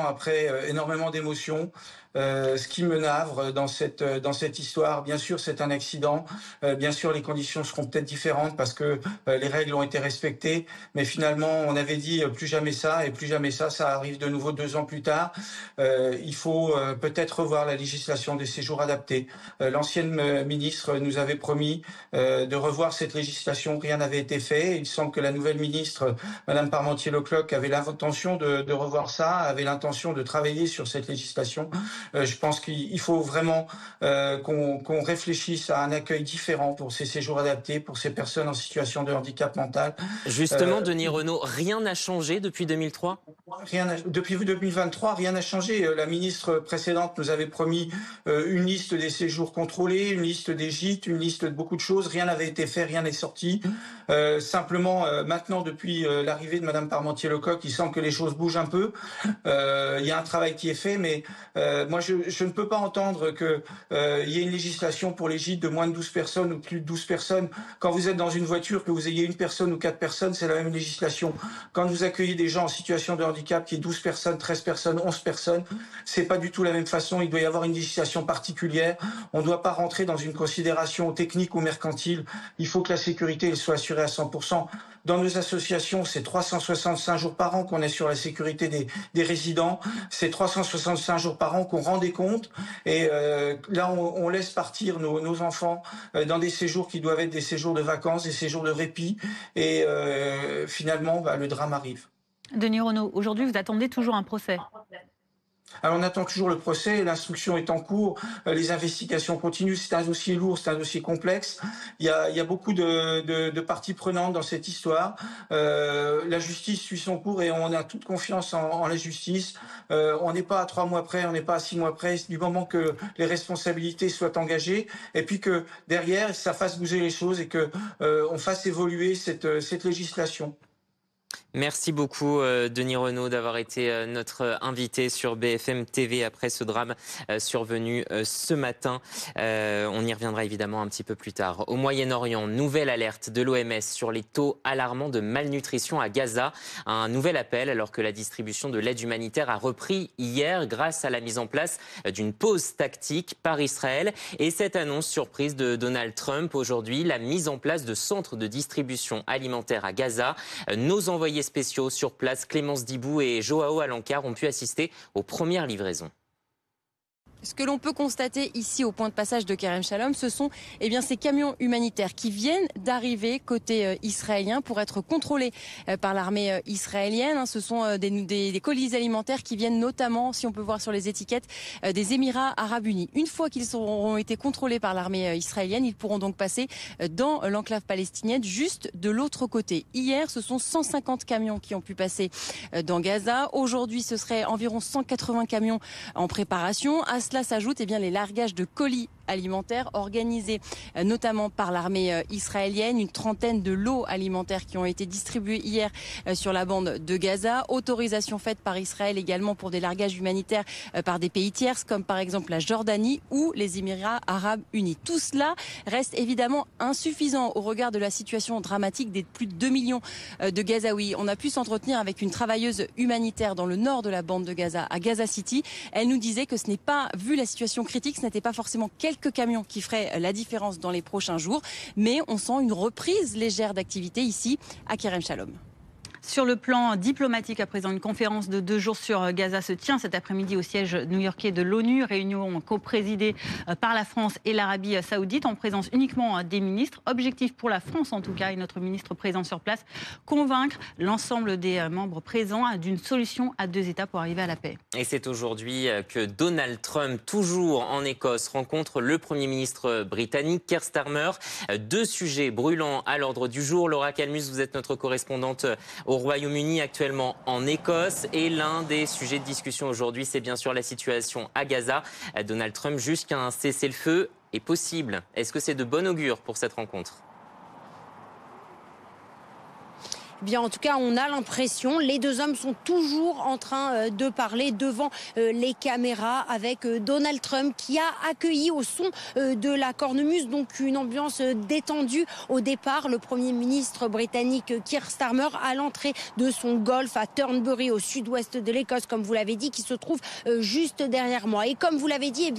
après énormément d'émotions. Ce qui me navre dans cette histoire, bien sûr, c'est un accident. Bien sûr, les conditions seront peut-être différentes parce que les règles ont été respectées. Mais finalement, on avait dit plus jamais ça, et plus jamais ça. Ça arrive de nouveau 2 ans plus tard. Il faut peut-être revoir la législation des séjours adaptés. L'ancienne ministre nous avait promis de revoir cette législation. Rien n'avait été fait. Il semble que la nouvelle ministre, Madame Parmentier-Leclerc, avait l'intention de revoir ça, avait l'intention de travailler sur cette législation. Je pense qu'il faut vraiment qu'on réfléchisse à un accueil différent pour ces séjours adaptés, pour ces personnes en situation de handicap mental. Justement, Denis Renaud, rien n'a changé depuis 2003 ? Depuis 2023, rien n'a changé. La ministre précédente nous avait promis une liste des séjours contrôlés, une liste des gîtes, une liste de beaucoup de choses. Rien n'avait été fait, rien n'est sorti. Simplement, maintenant, depuis l'arrivée de Madame Parmentier-Leclerc, il semble que les choses bougent un peu. Il y a un travail qui est fait, mais moi, je ne peux pas entendre qu'il y ait une législation pour les gîtes de moins de 12 personnes ou plus de 12 personnes. Quand vous êtes dans une voiture, que vous ayez 1 personne ou 4 personnes, c'est la même législation. Quand vous accueillez des gens en situation de handicap, qui est 12 personnes, 13 personnes, 11 personnes, c'est pas du tout la même façon. Il doit y avoir une législation particulière. On ne doit pas rentrer dans une considération technique ou mercantile. Il faut que la sécurité elle soit assurée à 100%. Dans nos associations, c'est 365 jours par an qu'on est sur la sécurité des résidents. C'est 365 jours par an qu'on rend des comptes. Et là, on laisse partir nos enfants dans des séjours qui doivent être des séjours de vacances, des séjours de répit. Et finalement, le drame arrive. Denis Renaud, aujourd'hui, vous attendez toujours un procès? Alors on attend toujours le procès, l'instruction est en cours, les investigations continuent, c'est un dossier lourd, c'est un dossier complexe. Il y a beaucoup de parties prenantes dans cette histoire. La justice suit son cours et on a toute confiance en la justice. On n'est pas à 3 mois près, on n'est pas à 6 mois près, du moment que les responsabilités soient engagées et puis que derrière ça fasse bouger les choses et que on fasse évoluer cette législation. Merci beaucoup Denis Renaud d'avoir été notre invité sur BFM TV après ce drame survenu ce matin. On y reviendra évidemment un petit peu plus tard. Au Moyen-Orient, nouvelle alerte de l'OMS sur les taux alarmants de malnutrition à Gaza. Un nouvel appel alors que la distribution de l'aide humanitaire a repris hier grâce à la mise en place d'une pause tactique par Israël. Et cette annonce surprise de Donald Trump aujourd'hui, la mise en place de centres de distribution alimentaire à Gaza. Nos envoyés spéciaux sur place, Clémence Dibou et Joao Alencar, ont pu assister aux premières livraisons. Ce que l'on peut constater ici au point de passage de Kerem Shalom, ce sont ces camions humanitaires qui viennent d'arriver côté israélien pour être contrôlés par l'armée israélienne. Ce sont des colis alimentaires qui viennent notamment, si on peut voir sur les étiquettes, des Émirats Arabes Unis. Une fois qu'ils auront été contrôlés par l'armée israélienne, ils pourront donc passer dans l'enclave palestinienne juste de l'autre côté. Hier, ce sont 150 camions qui ont pu passer dans Gaza. Aujourd'hui, ce serait environ 180 camions en préparation. À cela s'ajoutent les largages de colis alimentaires organisés notamment par l'armée israélienne. Une trentaine de lots alimentaires qui ont été distribués hier sur la bande de Gaza. Autorisation faite par Israël également pour des largages humanitaires par des pays tiers comme par exemple la Jordanie ou les Émirats Arabes Unis. Tout cela reste évidemment insuffisant au regard de la situation dramatique des plus de 2 millions de Gazaouis. On a pu s'entretenir avec une travailleuse humanitaire dans le nord de la bande de Gaza, à Gaza City. Elle nous disait que ce n'est pas, vu la situation critique, ce n'était pas forcément quelques camions qui feraient la différence dans les prochains jours, mais on sent une reprise légère d'activité ici à Kerem Shalom. Sur le plan diplomatique, à présent, une conférence de 2 jours sur Gaza se tient cet après-midi au siège new-yorkais de l'ONU, réunion co-présidée par la France et l'Arabie saoudite, en présence uniquement des ministres. Objectif pour la France, en tout cas, et notre ministre présent sur place, convaincre l'ensemble des membres présents d'une solution à 2 États pour arriver à la paix. Et c'est aujourd'hui que Donald Trump, toujours en Écosse, rencontre le Premier ministre britannique, Keir Starmer. 2 sujets brûlants à l'ordre du jour. Laura Calmus, vous êtes notre correspondante au Royaume-Uni, actuellement en Écosse. Et l'un des sujets de discussion aujourd'hui, c'est bien sûr la situation à Gaza. Donald Trump juge qu'un cessez-le-feu est possible. Est-ce que c'est de bon augure pour cette rencontre ? En tout cas, on a l'impression, les 2 hommes sont toujours en train de parler devant les caméras avec Donald Trump qui a accueilli au son de la cornemuse, donc une ambiance détendue au départ. Le Premier ministre britannique Keir Starmer à l'entrée de son golf à Turnberry au sud-ouest de l'Écosse, comme vous l'avez dit, qui se trouve juste derrière moi. Et comme vous l'avez dit,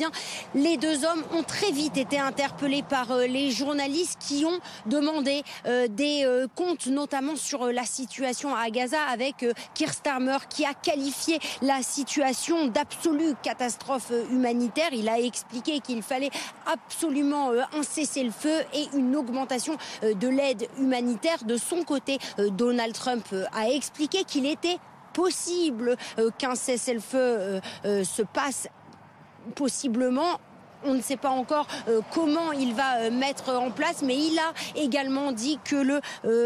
les 2 hommes ont très vite été interpellés par les journalistes qui ont demandé des comptes, notamment sur la situation à Gaza, avec Keir Starmer qui a qualifié la situation d'absolue catastrophe humanitaire. Il a expliqué qu'il fallait absolument un cessez-le-feu et une augmentation de l'aide humanitaire. De son côté, Donald Trump a expliqué qu'il était possible qu'un cessez-le-feu se passe possiblement. On ne sait pas encore comment il va mettre en place, mais il a également dit que le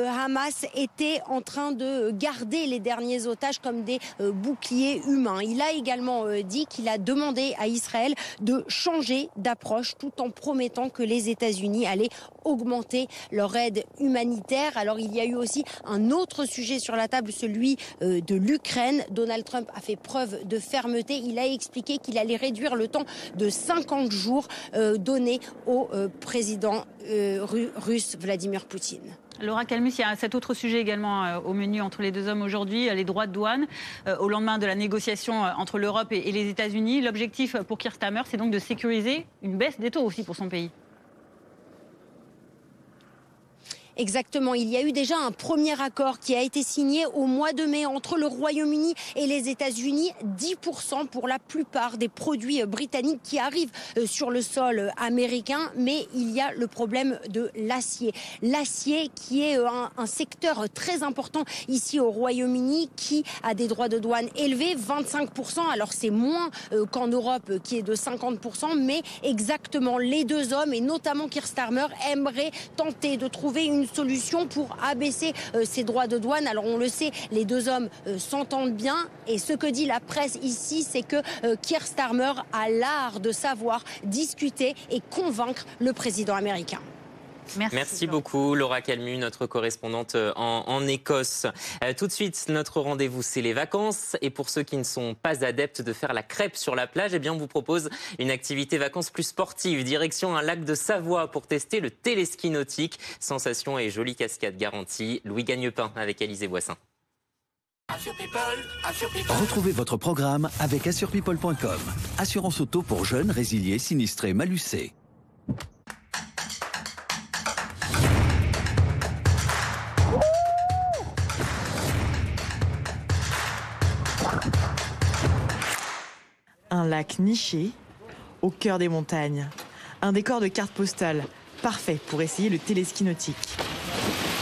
Hamas était en train de garder les derniers otages comme des boucliers humains. Il a également dit qu'il a demandé à Israël de changer d'approche tout en promettant que les États-Unis allaient augmenter leur aide humanitaire. Alors il y a eu aussi un autre sujet sur la table, celui de l'Ukraine. Donald Trump a fait preuve de fermeté. Il a expliqué qu'il allait réduire le temps de 50 jours donné au président russe Vladimir Poutine. Laura Calmus, il y a cet autre sujet également au menu entre les 2 hommes aujourd'hui, les droits de douane, au lendemain de la négociation entre l'Europe et les États-Unis. L'objectif pour Keir Starmer, c'est donc de sécuriser une baisse des taux aussi pour son pays. Exactement, il y a eu déjà un premier accord qui a été signé au mois de mai entre le Royaume-Uni et les États-Unis. 10% pour la plupart des produits britanniques qui arrivent sur le sol américain. Mais il y a le problème de l'acier. L'acier qui est un secteur très important ici au Royaume-Uni, qui a des droits de douane élevés, 25%. Alors c'est moins qu'en Europe qui est de 50%, mais exactement les deux hommes, et notamment Keir Starmer, aimeraient tenter de trouver une solution pour abaisser ces droits de douane. Alors on le sait, les deux hommes s'entendent bien, et ce que dit la presse ici, c'est que Keir Starmer a l'art de savoir discuter et convaincre le président américain. Merci beaucoup Laura Calmu, notre correspondante en Écosse. Tout de suite, notre rendez-vous, c'est les vacances. Et pour ceux qui ne sont pas adeptes de faire la crêpe sur la plage, eh bien, on vous propose une activité vacances plus sportive. Direction un lac de Savoie pour tester le téléski nautique. Sensation et jolie cascade garantie. Louis Gagnepin avec Alizé Boissin. Retrouvez votre programme avec assurepeople.com. Assurance auto pour jeunes, résiliés, sinistrés, malucés. Un lac niché, au cœur des montagnes. Un décor de carte postale, parfait pour essayer le téléski nautique.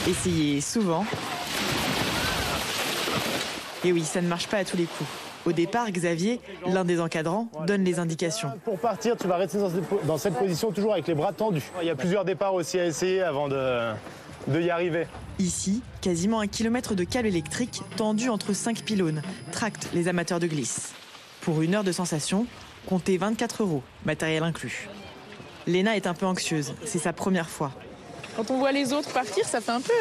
Essayez souvent. Et oui, ça ne marche pas à tous les coups. Au départ, Xavier, l'un des encadrants, donne les indications. Pour partir, tu vas rester dans cette position toujours avec les bras tendus. Il y a plusieurs départs aussi à essayer avant de y arriver. Ici, quasiment 1 kilomètre de câble électrique tendu entre 5 pylônes tractent les amateurs de glisse. Pour 1 heure de sensation, comptez 24 €, matériel inclus. Léna est un peu anxieuse, c'est sa première fois. Quand on voit les autres partir, ça fait un peu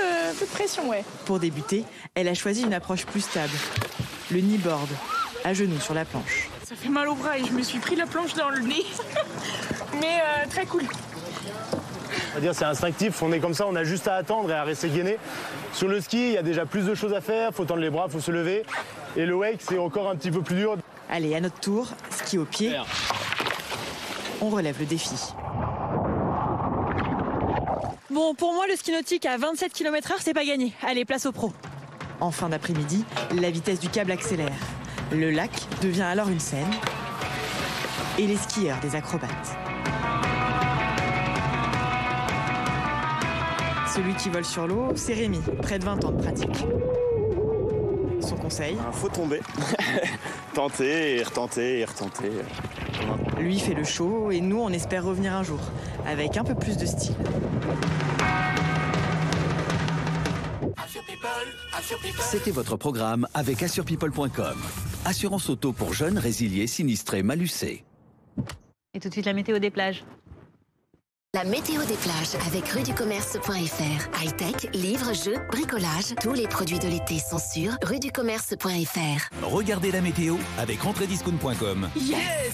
de pression, ouais. Pour débuter, elle a choisi une approche plus stable. Le kneeboard, à genoux sur la planche. Ça fait mal au bras et je me suis pris la planche dans le nez. Mais très cool. On va dire c'est instinctif, on est comme ça, on a juste à attendre et à rester gainé. Sur le ski, il y a déjà plus de choses à faire, faut tendre les bras, faut se lever. Et le wake, c'est encore un petit peu plus dur. Allez, à notre tour, ski au pied. On relève le défi. Bon, pour moi, le ski nautique à 27 km/h, c'est pas gagné. Allez, place aux pros. En fin d'après-midi, la vitesse du câble accélère. Le lac devient alors une scène. Et les skieurs des acrobates. Celui qui vole sur l'eau, c'est Rémi, près de 20 ans de pratique. Son conseil ? Faut tomber. Tenter et retenter et retenter. Lui fait le show et nous, on espère revenir un jour, avec un peu plus de style. C'était votre programme avec assurepeople.com. Assurance auto pour jeunes, résiliés, sinistrés, malucés. Et tout de suite, la météo des plages. La météo des plages avec ruducommerce.fr. High-tech, livres, jeux, bricolage. Tous les produits de l'été sont sur ruducommerce.fr. Regardez la météo avec entrediscount.com. Yes!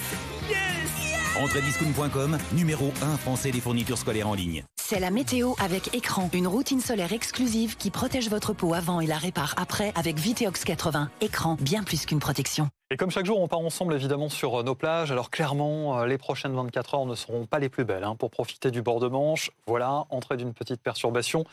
Entrediscount.com, numéro 1 français des fournitures scolaires en ligne. C'est la météo avec Écran, une routine solaire exclusive qui protège votre peau avant et la répare après avec Viteox 80. Écran, bien plus qu'une protection. Et comme chaque jour, on part ensemble évidemment sur nos plages. Alors clairement, les prochaines 24 heures ne seront pas les plus belles pour profiter du bord de Manche. Voilà, entrée d'une petite perturbation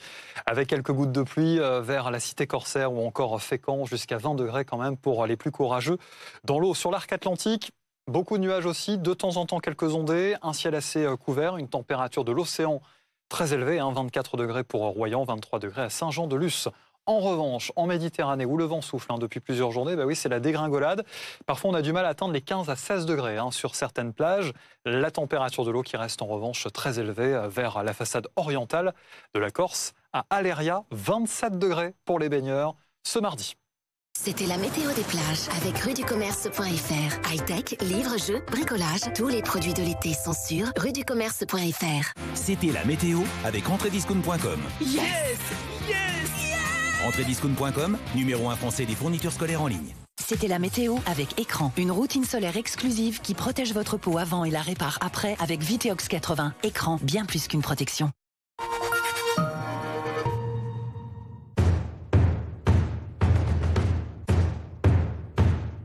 avec quelques gouttes de pluie vers la cité corsaire ou encore Fécamp, jusqu'à 20 degrés quand même pour les plus courageux. Dans l'eau, sur l'arc atlantique, beaucoup de nuages aussi, de temps en temps quelques ondées, un ciel assez couvert, une température de l'océan très élevée, 24 degrés pour Royan, 23 degrés à Saint-Jean-de-Luz. En revanche, en Méditerranée, où le vent souffle depuis plusieurs journées, oui, c'est la dégringolade. Parfois, on a du mal à atteindre les 15 à 16 degrés sur certaines plages. La température de l'eau qui reste en revanche très élevée vers la façade orientale de la Corse. À Aléria, 27 degrés pour les baigneurs ce mardi. C'était la météo des plages avec ruducommerce.fr. High-tech, livres, jeux, bricolage. Tous les produits de l'été sont sur ruducommerce.fr. C'était la météo avec entrediscount.com. Yes! Entrediscount.com, numéro 1 français des fournitures scolaires en ligne. C'était la météo avec Écran, une routine solaire exclusive qui protège votre peau avant et la répare après avec Viteox 80. Écran, bien plus qu'une protection.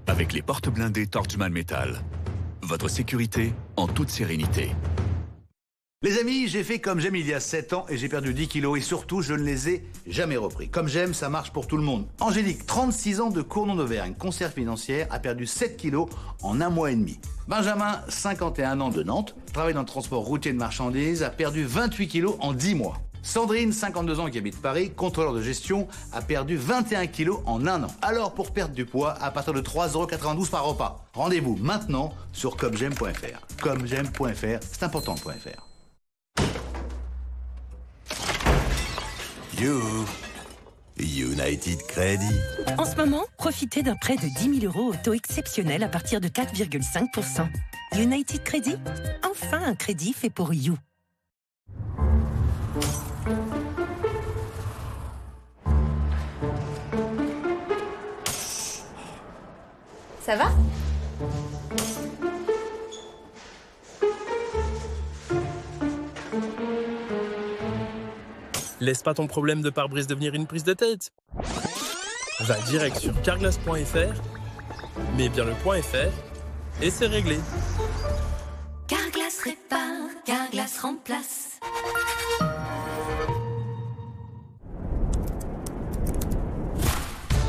Avec les portes blindées Torchman Metal, votre sécurité en toute sérénité. Les amis, j'ai fait Comme J'aime il y a 7 ans et j'ai perdu 10 kilos et surtout, je ne les ai jamais repris. Comme J'aime, ça marche pour tout le monde. Angélique, 36 ans de Cournon d'Auvergne, conseillère financière, a perdu 7 kilos en 1 mois et demi. Benjamin, 51 ans de Nantes, travaille dans le transport routier de marchandises, a perdu 28 kilos en 10 mois. Sandrine, 52 ans qui habite Paris, contrôleur de gestion, a perdu 21 kilos en 1 an. Alors pour perdre du poids, à partir de 3,92 € par repas. Rendez-vous maintenant sur comej'aime.fr. Comej'aime.fr, c'est important.fr. United Credit. En ce moment, profitez d'un prêt de 10 000 € au taux exceptionnel à partir de 4,5%. United Credit, enfin un crédit fait pour You. Ça va ? Laisse pas ton problème de pare-brise devenir une prise de tête. Va direct sur carglass.fr, mets bien le .fr et c'est réglé. Carglass répare, Carglass remplace.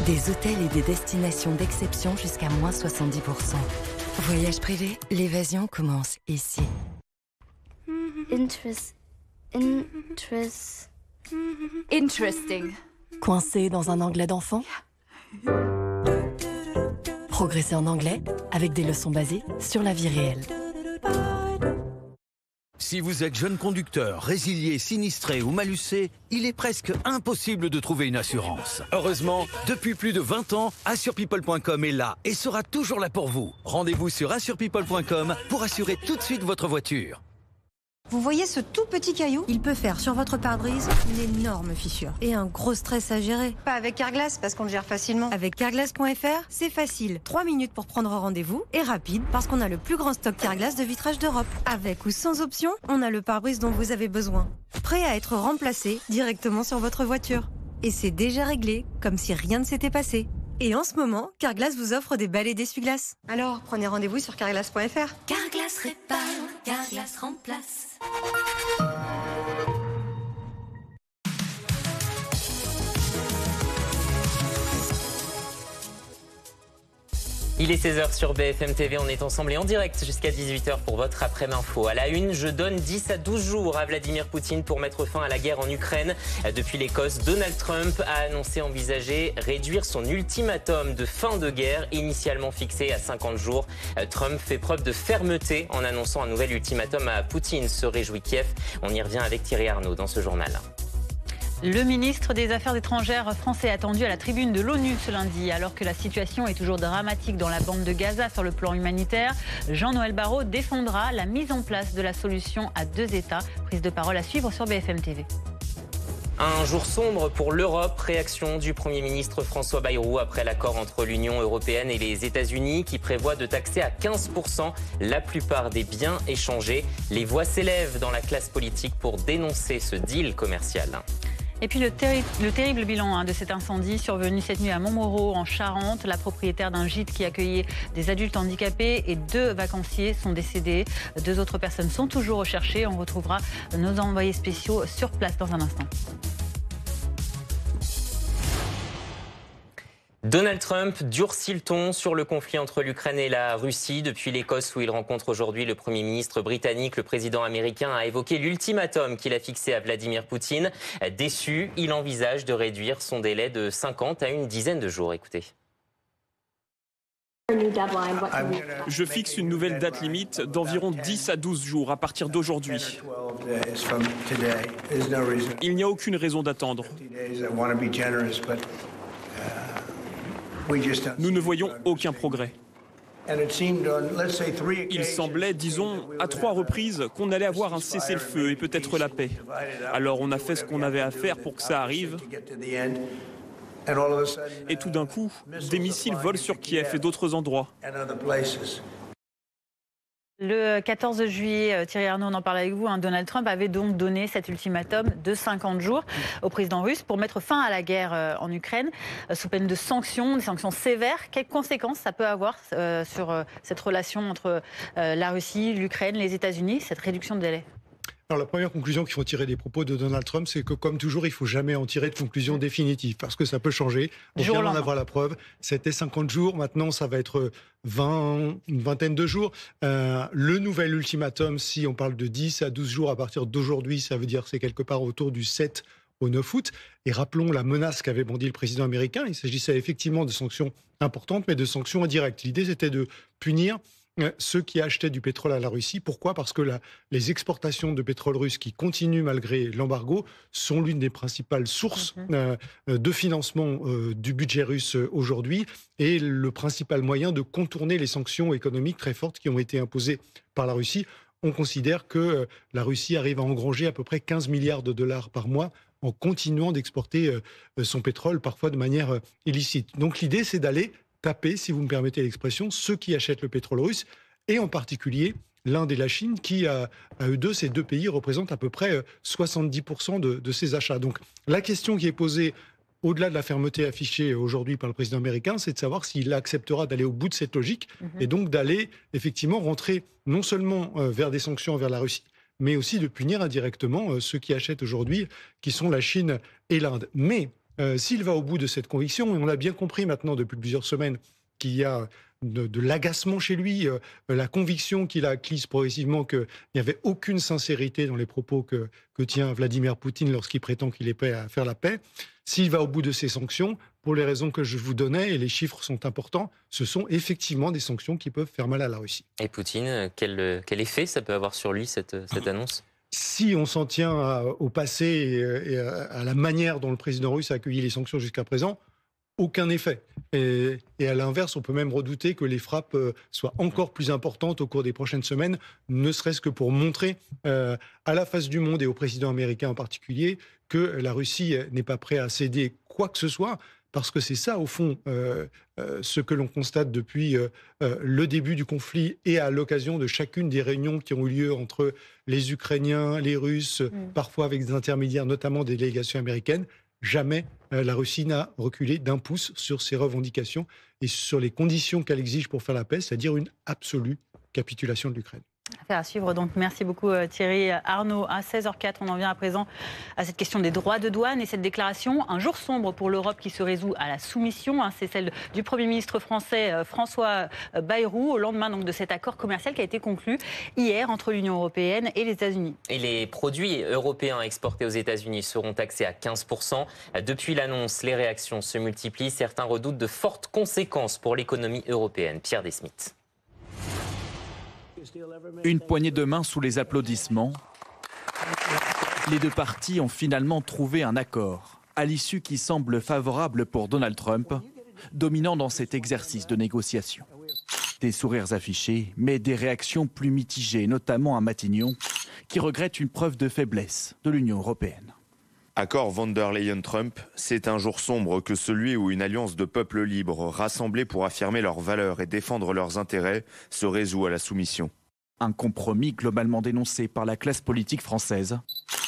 Des hôtels et des destinations d'exception jusqu'à moins 70%. Voyage privé, l'évasion commence ici. Interesting. Coincé dans un anglais d'enfant ? Progresser en anglais avec des leçons basées sur la vie réelle. Si vous êtes jeune conducteur, résilié, sinistré ou malucé, il est presque impossible de trouver une assurance. Heureusement, depuis plus de 20 ans, AssurePeople.com est là et sera toujours là pour vous. Rendez-vous sur AssurePeople.com pour assurer tout de suite votre voiture. Vous voyez ce tout petit caillou? Il peut faire sur votre pare-brise une énorme fissure et un gros stress à gérer. Pas avec Carglass parce qu'on le gère facilement. Avec Carglass.fr, c'est facile. 3 minutes pour prendre rendez-vous et rapide parce qu'on a le plus grand stock Carglass de vitrage d'Europe. Avec ou sans option, on a le pare-brise dont vous avez besoin. Prêt à être remplacé directement sur votre voiture. Et c'est déjà réglé, comme si rien ne s'était passé. Et en ce moment, Carglass vous offre des balais d'essuie-glace. Alors, prenez rendez-vous sur Carglass.fr. Carglass répare, Carglass remplace. Il est 16h sur BFM TV, on est ensemble et en direct jusqu'à 18h pour votre après-midi info. À la une, je donne 10 à 12 jours à Vladimir Poutine pour mettre fin à la guerre en Ukraine. Depuis l'Écosse, Donald Trump a annoncé envisager réduire son ultimatum de fin de guerre, initialement fixé à 50 jours. Trump fait preuve de fermeté en annonçant un nouvel ultimatum à Poutine, se réjouit Kiev. On y revient avec Thierry Arnaud dans ce journal. Le ministre des Affaires étrangères français attendu à la tribune de l'ONU ce lundi. Alors que la situation est toujours dramatique dans la bande de Gaza sur le plan humanitaire, Jean-Noël Barrot défendra la mise en place de la solution à 2 États. Prise de parole à suivre sur BFM TV. Un jour sombre pour l'Europe. Réaction du Premier ministre François Bayrou après l'accord entre l'Union européenne et les États-Unis qui prévoit de taxer à 15% la plupart des biens échangés. Les voix s'élèvent dans la classe politique pour dénoncer ce deal commercial. Et puis le terrible bilan de cet incendie survenu cette nuit à Montmoreau en Charente. La propriétaire d'un gîte qui accueillait des adultes handicapés et 2 vacanciers sont décédés. 2 autres personnes sont toujours recherchées. On retrouvera nos envoyés spéciaux sur place dans un instant. Donald Trump durcit le ton sur le conflit entre l'Ukraine et la Russie. Depuis l'Écosse où il rencontre aujourd'hui le Premier ministre britannique, le président américain a évoqué l'ultimatum qu'il a fixé à Vladimir Poutine. Déçu, il envisage de réduire son délai de 50 à une dizaine de jours. Écoutez. Je fixe une nouvelle date limite d'environ 10 à 12 jours à partir d'aujourd'hui. Il n'y a aucune raison d'attendre. Nous ne voyons aucun progrès. Il semblait, disons, à 3 reprises qu'on allait avoir un cessez-le-feu et peut-être la paix. Alors on a fait ce qu'on avait à faire pour que ça arrive. Et tout d'un coup, des missiles volent sur Kiev et d'autres endroits. Le 14 juillet, Thierry Arnaud, on en parle avec vous, Donald Trump avait donc donné cet ultimatum de 50 jours au président russe pour mettre fin à la guerre en Ukraine, sous peine de sanctions, des sanctions sévères. Quelles conséquences ça peut avoir sur cette relation entre la Russie, l'Ukraine, les États-Unis, cette réduction de délai ? Alors la première conclusion qu'il faut tirer des propos de Donald Trump, c'est que comme toujours, il ne faut jamais en tirer de conclusion définitive parce que ça peut changer. On vient d'en avoir la preuve. C'était 50 jours, maintenant ça va être 20, une vingtaine de jours. Le nouvel ultimatum, si on parle de 10 à 12 jours à partir d'aujourd'hui, ça veut dire que c'est quelque part autour du 7 au 9 août. Et rappelons la menace qu'avait brandie le président américain. Il s'agissait effectivement de sanctions importantes, mais de sanctions indirectes. L'idée, c'était de punir ceux qui achetaient du pétrole à la Russie. Pourquoi ? Parce que les exportations de pétrole russe qui continuent malgré l'embargo sont l'une des principales sources de financement du budget russe aujourd'hui et le principal moyen de contourner les sanctions économiques très fortes qui ont été imposées par la Russie. On considère que la Russie arrive à engranger à peu près 15 milliards de dollars par mois en continuant d'exporter son pétrole, parfois de manière illicite. Donc l'idée, c'est d'aller taper, si vous me permettez l'expression, ceux qui achètent le pétrole russe, et en particulier l'Inde et la Chine, qui, à eux deux, ces deux pays représentent à peu près 70% de ces achats. Donc la question qui est posée, au-delà de la fermeté affichée aujourd'hui par le président américain, c'est de savoir s'il acceptera d'aller au bout de cette logique, et donc d'aller effectivement rentrer non seulement vers des sanctions envers la Russie, mais aussi de punir indirectement ceux qui achètent aujourd'hui, qui sont la Chine et l'Inde. Mais s'il va au bout de cette conviction, et on l'a bien compris maintenant depuis plusieurs semaines qu'il y a de l'agacement chez lui, la conviction qu'il a acquise progressivement qu'il n'y avait aucune sincérité dans les propos que tient Vladimir Poutine lorsqu'il prétend qu'il est prêt à faire la paix. S'il va au bout de ces sanctions, pour les raisons que je vous donnais, et les chiffres sont importants, ce sont effectivement des sanctions qui peuvent faire mal à la Russie. Et Poutine, quel effet ça peut avoir sur lui, cette annonce ? Si on s'en tient au passé et à la manière dont le président russe a accueilli les sanctions jusqu'à présent, aucun effet. Et à l'inverse, on peut même redouter que les frappes soient encore plus importantes au cours des prochaines semaines, ne serait-ce que pour montrer à la face du monde et au président américain en particulier que la Russie n'est pas prête à céder quoi que ce soit, parce que c'est ça, au fond, ce que l'on constate depuis le début du conflit et à l'occasion de chacune des réunions qui ont eu lieu entre les Ukrainiens, les Russes, parfois avec des intermédiaires, notamment des délégations américaines. Jamais la Russie n'a reculé d'un pouce sur ses revendications et sur les conditions qu'elle exige pour faire la paix, c'est-à-dire une absolue capitulation de l'Ukraine. Affaire à suivre, donc merci beaucoup Thierry. Arnaud, à 16h04, on en vient à présent à cette question des droits de douane et cette déclaration. Un jour sombre pour l'Europe qui se résout à la soumission. C'est celle du Premier ministre français François Bayrou au lendemain donc, de cet accord commercial qui a été conclu hier entre l'Union européenne et les États-Unis. Et les produits européens exportés aux États-Unis seront taxés à 15%. Depuis l'annonce, les réactions se multiplient. Certains redoutent de fortes conséquences pour l'économie européenne. Pierre Desmith. Une poignée de main sous les applaudissements. Les deux parties ont finalement trouvé un accord, à l'issue qui semble favorable pour Donald Trump, dominant dans cet exercice de négociation. Des sourires affichés, mais des réactions plus mitigées, notamment à Matignon, qui regrette une preuve de faiblesse de l'Union européenne. Accord von der Leyen-Trump, c'est un jour sombre que celui où une alliance de peuples libres, rassemblés pour affirmer leurs valeurs et défendre leurs intérêts, se résout à la soumission. Un compromis globalement dénoncé par la classe politique française.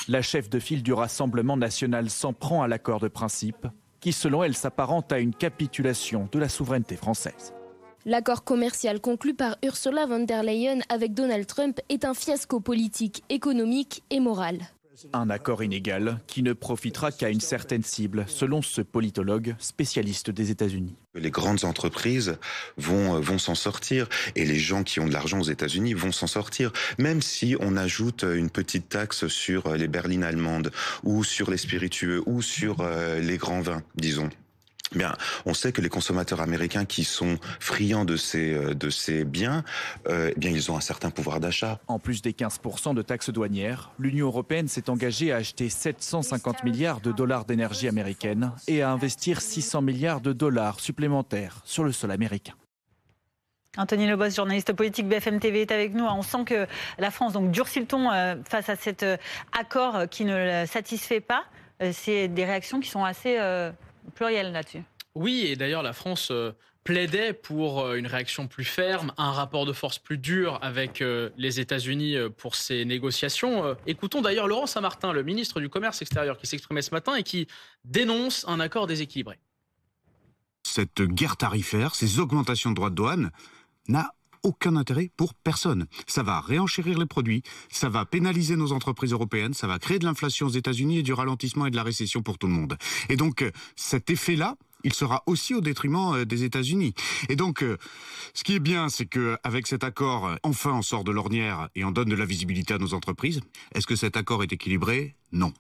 La chef de file du Rassemblement national s'en prend à l'accord de principe, qui selon elle s'apparente à une capitulation de la souveraineté française. L'accord commercial conclu par Ursula von der Leyen avec Donald Trump est un fiasco politique, économique et moral. Un accord inégal qui ne profitera qu'à une certaine cible, selon ce politologue spécialiste des États-Unis. Les grandes entreprises vont s'en sortir et les gens qui ont de l'argent aux États-Unis vont s'en sortir, même si on ajoute une petite taxe sur les berlines allemandes ou sur les spiritueux ou sur les grands vins, disons. Bien, on sait que les consommateurs américains qui sont friands de ces biens, bien, ils ont un certain pouvoir d'achat. En plus des 15% de taxes douanières, l'Union européenne s'est engagée à acheter 750 milliards de dollars d'énergie américaine et à investir 600 milliards de dollars supplémentaires sur le sol américain. Anthony Lebos, journaliste politique BFM TV, est avec nous. On sent que la France donc, durcit le ton face à cet accord qui ne le satisfait pas. C'est des réactions qui sont assez... pluriel là-dessus. Oui, et d'ailleurs la France plaidait pour une réaction plus ferme, un rapport de force plus dur avec les États-Unis pour ces négociations. Écoutons d'ailleurs Laurent Saint-Martin, le ministre du Commerce extérieur, qui s'exprimait ce matin et qui dénonce un accord déséquilibré. Cette guerre tarifaire, ces augmentations de droits de douane, n'a aucun intérêt pour personne. Ça va réenchérir les produits, ça va pénaliser nos entreprises européennes, ça va créer de l'inflation aux États-Unis et du ralentissement et de la récession pour tout le monde. Et donc, cet effet-là, il sera aussi au détriment des États-Unis. Et donc, ce qui est bien, c'est qu'avec cet accord, enfin, on sort de l'ornière et on donne de la visibilité à nos entreprises. Est-ce que cet accord est équilibré? Non.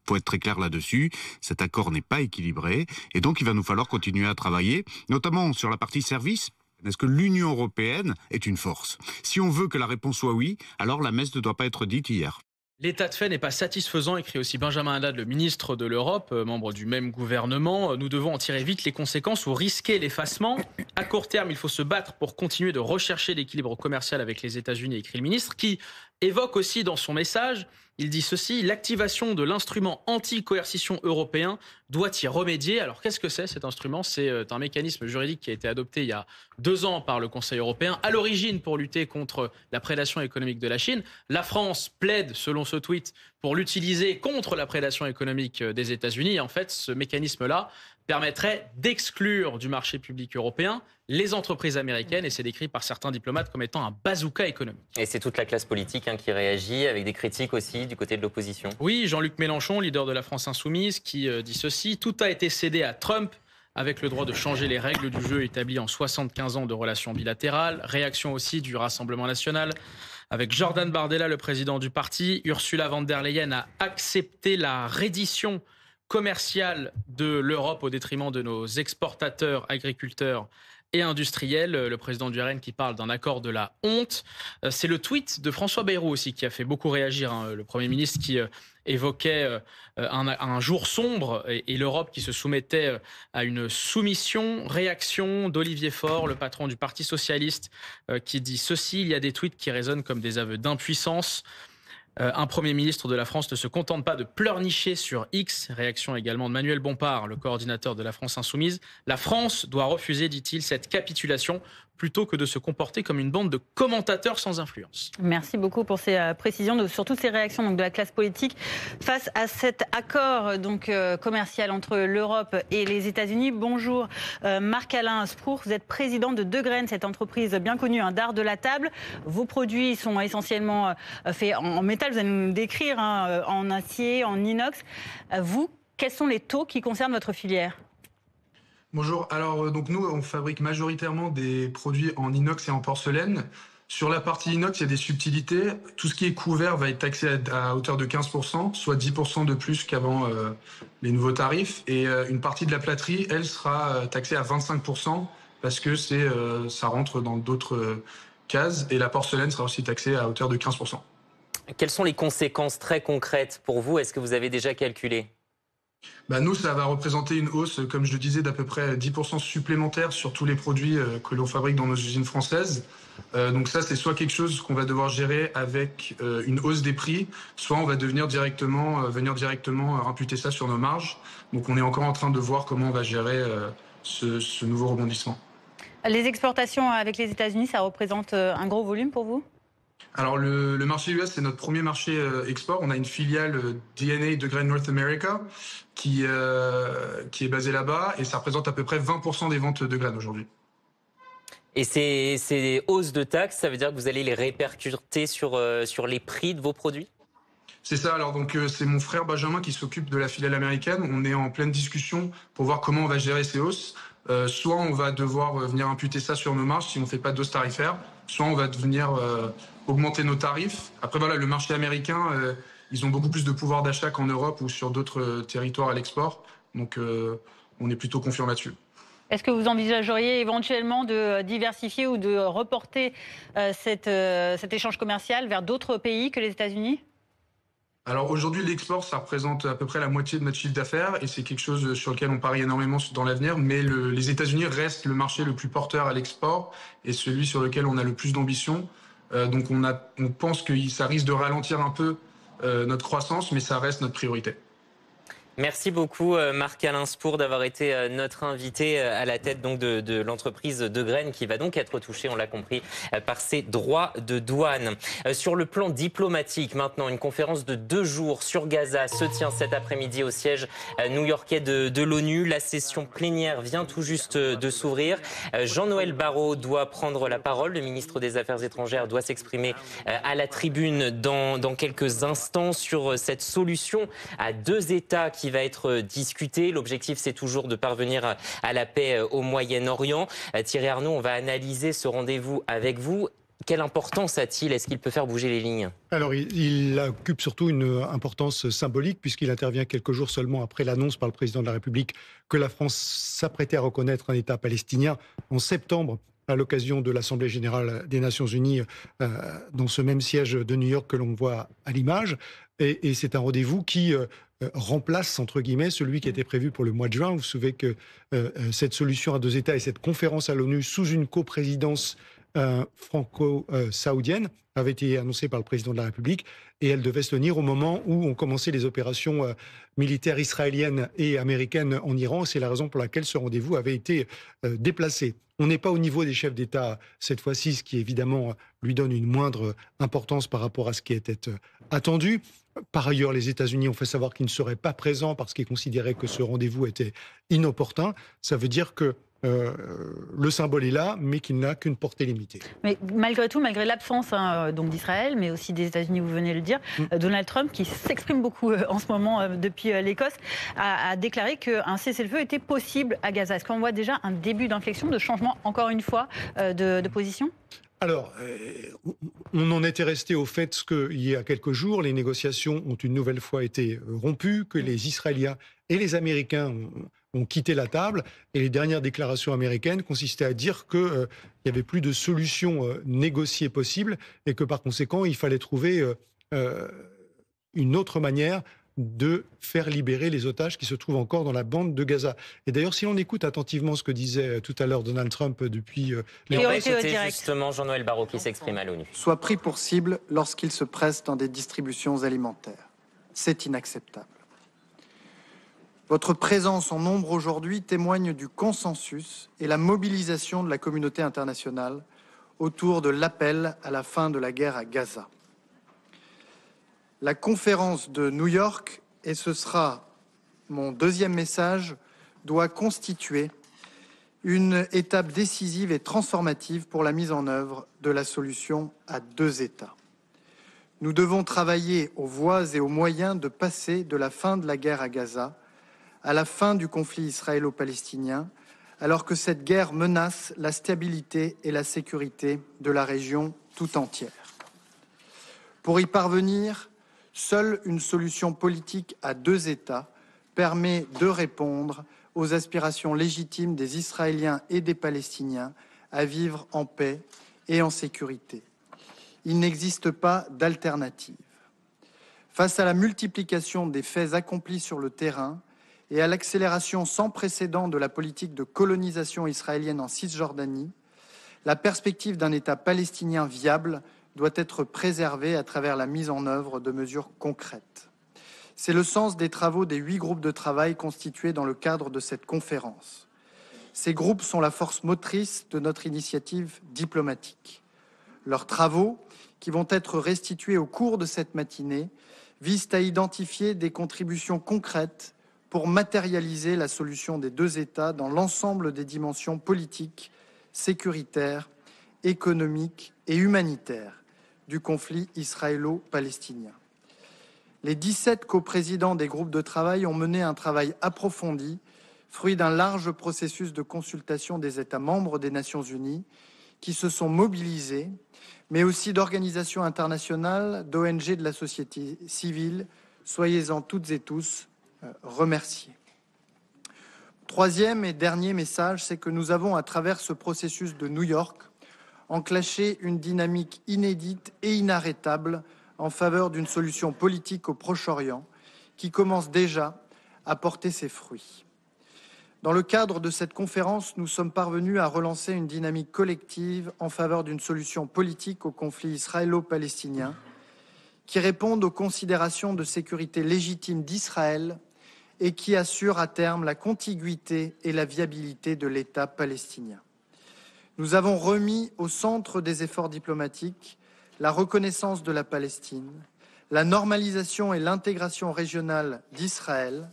Faut être très clair là-dessus, cet accord n'est pas équilibré et donc il va nous falloir continuer à travailler, notamment sur la partie service. Est-ce que l'Union européenne est une force? Si on veut que la réponse soit oui, alors la messe ne doit pas être dite hier. L'état de fait n'est pas satisfaisant, écrit aussi Benjamin Haddad, le ministre de l'Europe, membre du même gouvernement. Nous devons en tirer vite les conséquences ou risquer l'effacement. À court terme, il faut se battre pour continuer de rechercher l'équilibre commercial avec les États-Unis, écrit le ministre, qui évoque aussi dans son message, il dit ceci, l'activation de l'instrument anti-coercition européen doit y remédier. Alors qu'est-ce que c'est cet instrument? C'est un mécanisme juridique qui a été adopté il y a 2 ans par le Conseil européen, à l'origine pour lutter contre la prédation économique de la Chine. La France plaide, selon ce tweet, pour l'utiliser contre la prédation économique des États-Unis. Et en fait, ce mécanisme-là permettrait d'exclure du marché public européen les entreprises américaines, et c'est décrit par certains diplomates comme étant un bazooka économique. Et c'est toute la classe politique qui réagit, avec des critiques aussi du côté de l'opposition. Oui, Jean-Luc Mélenchon, leader de la France Insoumise, qui dit ceci, tout a été cédé à Trump, avec le droit de changer les règles du jeu établies en 75 ans de relations bilatérales. Réaction aussi du Rassemblement national, avec Jordan Bardella, le président du parti. Ursula von der Leyen a accepté la reddition commerciale de l'Europe au détriment de nos exportateurs, agriculteurs et industriels. Le président du RN qui parle d'un accord de la honte. C'est le tweet de François Bayrou aussi qui a fait beaucoup réagir, le Premier ministre qui évoquait un jour sombre et l'Europe qui se soumettait à une soumission. Réaction d'Olivier Faure, le patron du Parti socialiste, qui dit ceci, il y a des tweets qui résonnent comme des aveux d'impuissance. Un Premier ministre de la France ne se contente pas de pleurnicher sur X. Réaction également de Manuel Bompard, le coordinateur de la France Insoumise. La France doit refuser, dit-il, cette capitulation plutôt que de se comporter comme une bande de commentateurs sans influence. Merci beaucoup pour ces précisions, sur toutes ces réactions de la classe politique face à cet accord commercial entre l'Europe et les États-Unis. Bonjour Marc-Alain Sproux, vous êtes président de De Graines, cette entreprise bien connue, d'art de la table. Vos produits sont essentiellement faits en métal, vous allez nous le décrire, en acier, en inox. Vous, quels sont les taux qui concernent votre filière ? Bonjour, alors donc nous on fabrique majoritairement des produits en inox et en porcelaine. Sur la partie inox, il y a des subtilités. Tout ce qui est couvert va être taxé à hauteur de 15%, soit 10% de plus qu'avant les nouveaux tarifs. Et une partie de la plâterie, elle, sera taxée à 25% parce que ça rentre dans d'autres cases. Et la porcelaine sera aussi taxée à hauteur de 15%. Quelles sont les conséquences très concrètes pour vous? Est-ce que vous avez déjà calculé? Nous, ça va représenter une hausse, comme je le disais, d'à peu près 10% supplémentaire sur tous les produits que l'on fabrique dans nos usines françaises. Donc ça, c'est soit quelque chose qu'on va devoir gérer avec une hausse des prix, soit on va venir directement imputer ça sur nos marges. Donc on est encore en train de voir comment on va gérer ce nouveau rebondissement. Les exportations avec les États-Unis, ça représente un gros volume pour vous ? Alors le marché US, c'est notre premier marché export. On a une filiale DNA de Grain North America qui est basée là-bas et ça représente à peu près 20% des ventes de graines aujourd'hui. Et ces hausses de taxes, ça veut dire que vous allez les répercuter sur les prix de vos produits ? C'est ça, alors donc c'est mon frère Benjamin qui s'occupe de la filiale américaine. On est en pleine discussion pour voir comment on va gérer ces hausses. Soit on va devoir venir imputer ça sur nos marges si on ne fait pas de hausse tarifaire, soit on va venir augmenter nos tarifs. Après voilà, le marché américain, ils ont beaucoup plus de pouvoir d'achat qu'en Europe ou sur d'autres territoires à l'export. Donc on est plutôt confiant là-dessus. Est-ce que vous envisageriez éventuellement de diversifier ou de reporter cet échange commercial vers d'autres pays que les États-Unis ? Alors aujourd'hui, l'export, ça représente à peu près la moitié de notre chiffre d'affaires et c'est quelque chose sur lequel on parie énormément dans l'avenir. Mais les États-Unis restent le marché le plus porteur à l'export et celui sur lequel on a le plus d'ambition. Donc on pense que ça risque de ralentir un peu notre croissance, mais ça reste notre priorité. Merci beaucoup Marc-Alain Spour d'avoir été notre invité à la tête donc de l'entreprise de graines qui va donc être touchée, on l'a compris, par ces droits de douane. Sur le plan diplomatique, maintenant, une conférence de 2 jours sur Gaza se tient cet après-midi au siège new-yorkais de l'ONU. La session plénière vient tout juste de s'ouvrir. Jean-Noël Barrot doit prendre la parole. Le ministre des Affaires étrangères doit s'exprimer à la tribune dans quelques instants sur cette solution à 2 États qui va être discuté. L'objectif, c'est toujours de parvenir à la paix au Moyen-Orient. Thierry Arnaud, on va analyser ce rendez-vous avec vous. Quelle importance a-t-il? Est-ce qu'il peut faire bouger les lignes? Alors, il occupe surtout une importance symbolique puisqu'il intervient quelques jours seulement après l'annonce par le président de la République que la France s'apprêtait à reconnaître un État palestinien en septembre, à l'occasion de l'Assemblée générale des Nations unies dans ce même siège de New York que l'on voit à l'image. Et c'est un rendez-vous qui remplace, entre guillemets, celui qui était prévu pour le mois de juin. Vous vous souvenez que cette solution à 2 États et cette conférence à l'ONU sous une coprésidence franco-saoudienne avait été annoncée par le président de la République et elle devait se tenir au moment où ont commencé les opérations militaires israéliennes et américaines en Iran. C'est la raison pour laquelle ce rendez-vous avait été déplacé. On n'est pas au niveau des chefs d'État cette fois-ci, ce qui évidemment lui donne une moindre importance par rapport à ce qui était attendu. Par ailleurs, les États-Unis ont fait savoir qu'ils ne seraient pas présents parce qu'ils considéraient que ce rendez-vous était inopportun. Ça veut dire que le symbole est là, mais qu'il n'a qu'une portée limitée. Mais malgré tout, malgré l'absence donc d'Israël, mais aussi des États-Unis, vous venez de le dire, Donald Trump, qui s'exprime beaucoup en ce moment depuis l'Écosse, a déclaré qu'un cessez-le-feu était possible à Gaza. Est-ce qu'on voit déjà un début d'inflexion, de changement, encore une fois, de position ? Alors, on en était resté au fait qu'il y a quelques jours, les négociations ont une nouvelle fois été rompues, que les Israéliens et les Américains ont quitté la table. Et les dernières déclarations américaines consistaient à dire qu'il n'y avait plus de solution négociée possible et que par conséquent, il fallait trouver une autre manière de faire libérer les otages qui se trouvent encore dans la bande de Gaza. Et d'ailleurs, si l'on écoute attentivement ce que disait tout à l'heure Donald Trump depuis... C'était justement Jean-Noël Barrot qui s'exprime à l'ONU. Soit pris pour cible lorsqu'il se presse dans des distributions alimentaires. C'est inacceptable. Votre présence en nombre aujourd'hui témoigne du consensus et la mobilisation de la communauté internationale autour de l'appel à la fin de la guerre à Gaza. La conférence de New York, et ce sera mon deuxième message, doit constituer une étape décisive et transformative pour la mise en œuvre de la solution à 2 États. Nous devons travailler aux voies et aux moyens de passer de la fin de la guerre à Gaza à la fin du conflit israélo-palestinien, alors que cette guerre menace la stabilité et la sécurité de la région tout entière. Pour y parvenir, seule une solution politique à 2 États permet de répondre aux aspirations légitimes des Israéliens et des Palestiniens à vivre en paix et en sécurité. Il n'existe pas d'alternative. Face à la multiplication des faits accomplis sur le terrain et à l'accélération sans précédent de la politique de colonisation israélienne en Cisjordanie, la perspective d'un État palestinien viable doit être préservée à travers la mise en œuvre de mesures concrètes. C'est le sens des travaux des 8 groupes de travail constitués dans le cadre de cette conférence. Ces groupes sont la force motrice de notre initiative diplomatique. Leurs travaux, qui vont être restitués au cours de cette matinée, visent à identifier des contributions concrètes pour matérialiser la solution des 2 États dans l'ensemble des dimensions politiques, sécuritaires, économiques et humanitaires du conflit israélo-palestinien. Les 17 coprésidents des groupes de travail ont mené un travail approfondi, fruit d'un large processus de consultation des États membres des Nations Unies qui se sont mobilisés, mais aussi d'organisations internationales, d'ONG de la société civile. Soyez-en toutes et tous remerciés. Troisième et dernier message, c'est que nous avons, à travers ce processus de New York, enclenché une dynamique inédite et inarrêtable en faveur d'une solution politique au Proche-Orient qui commence déjà à porter ses fruits. Dans le cadre de cette conférence, nous sommes parvenus à relancer une dynamique collective en faveur d'une solution politique au conflit israélo-palestinien qui réponde aux considérations de sécurité légitime d'Israël et qui assure à terme la contiguïté et la viabilité de l'État palestinien. Nous avons remis au centre des efforts diplomatiques la reconnaissance de la Palestine, la normalisation et l'intégration régionale d'Israël,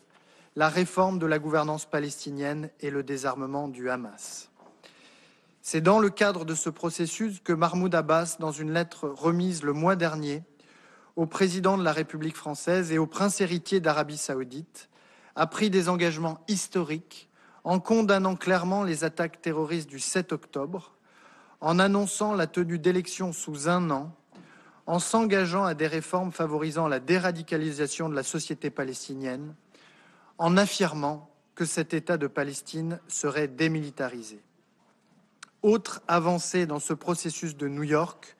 la réforme de la gouvernance palestinienne et le désarmement du Hamas. C'est dans le cadre de ce processus que Mahmoud Abbas, dans une lettre remise le mois dernier au président de la République française et au prince héritier d'Arabie saoudite, a pris des engagements historiques en condamnant clairement les attaques terroristes du 7 octobre, en annonçant la tenue d'élections sous 1 an, en s'engageant à des réformes favorisant la déradicalisation de la société palestinienne, en affirmant que cet État de Palestine serait démilitarisé. Autre avancée dans ce processus de New York,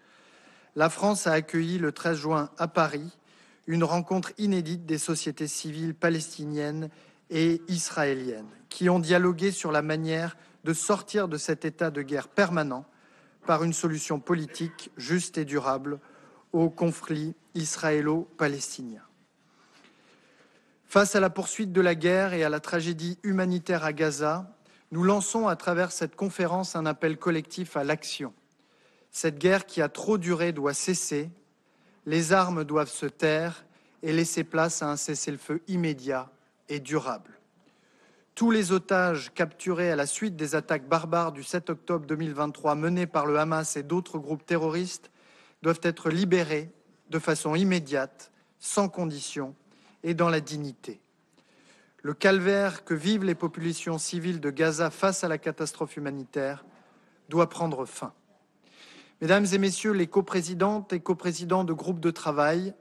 la France a accueilli le 13 juin à Paris une rencontre inédite des sociétés civiles palestiniennes et israéliennes qui ont dialogué sur la manière de sortir de cet état de guerre permanent par une solution politique juste et durable au conflit israélo-palestinien. Face à la poursuite de la guerre et à la tragédie humanitaire à Gaza, nous lançons à travers cette conférence un appel collectif à l'action. Cette guerre qui a trop duré doit cesser, les armes doivent se taire et laisser place à un cessez-le-feu immédiat et durable. Tous les otages capturés à la suite des attaques barbares du 7 octobre 2023 menées par le Hamas et d'autres groupes terroristes doivent être libérés de façon immédiate, sans condition et dans la dignité. Le calvaire que vivent les populations civiles de Gaza face à la catastrophe humanitaire doit prendre fin. Mesdames et messieurs les coprésidentes et coprésidents de groupes de travail,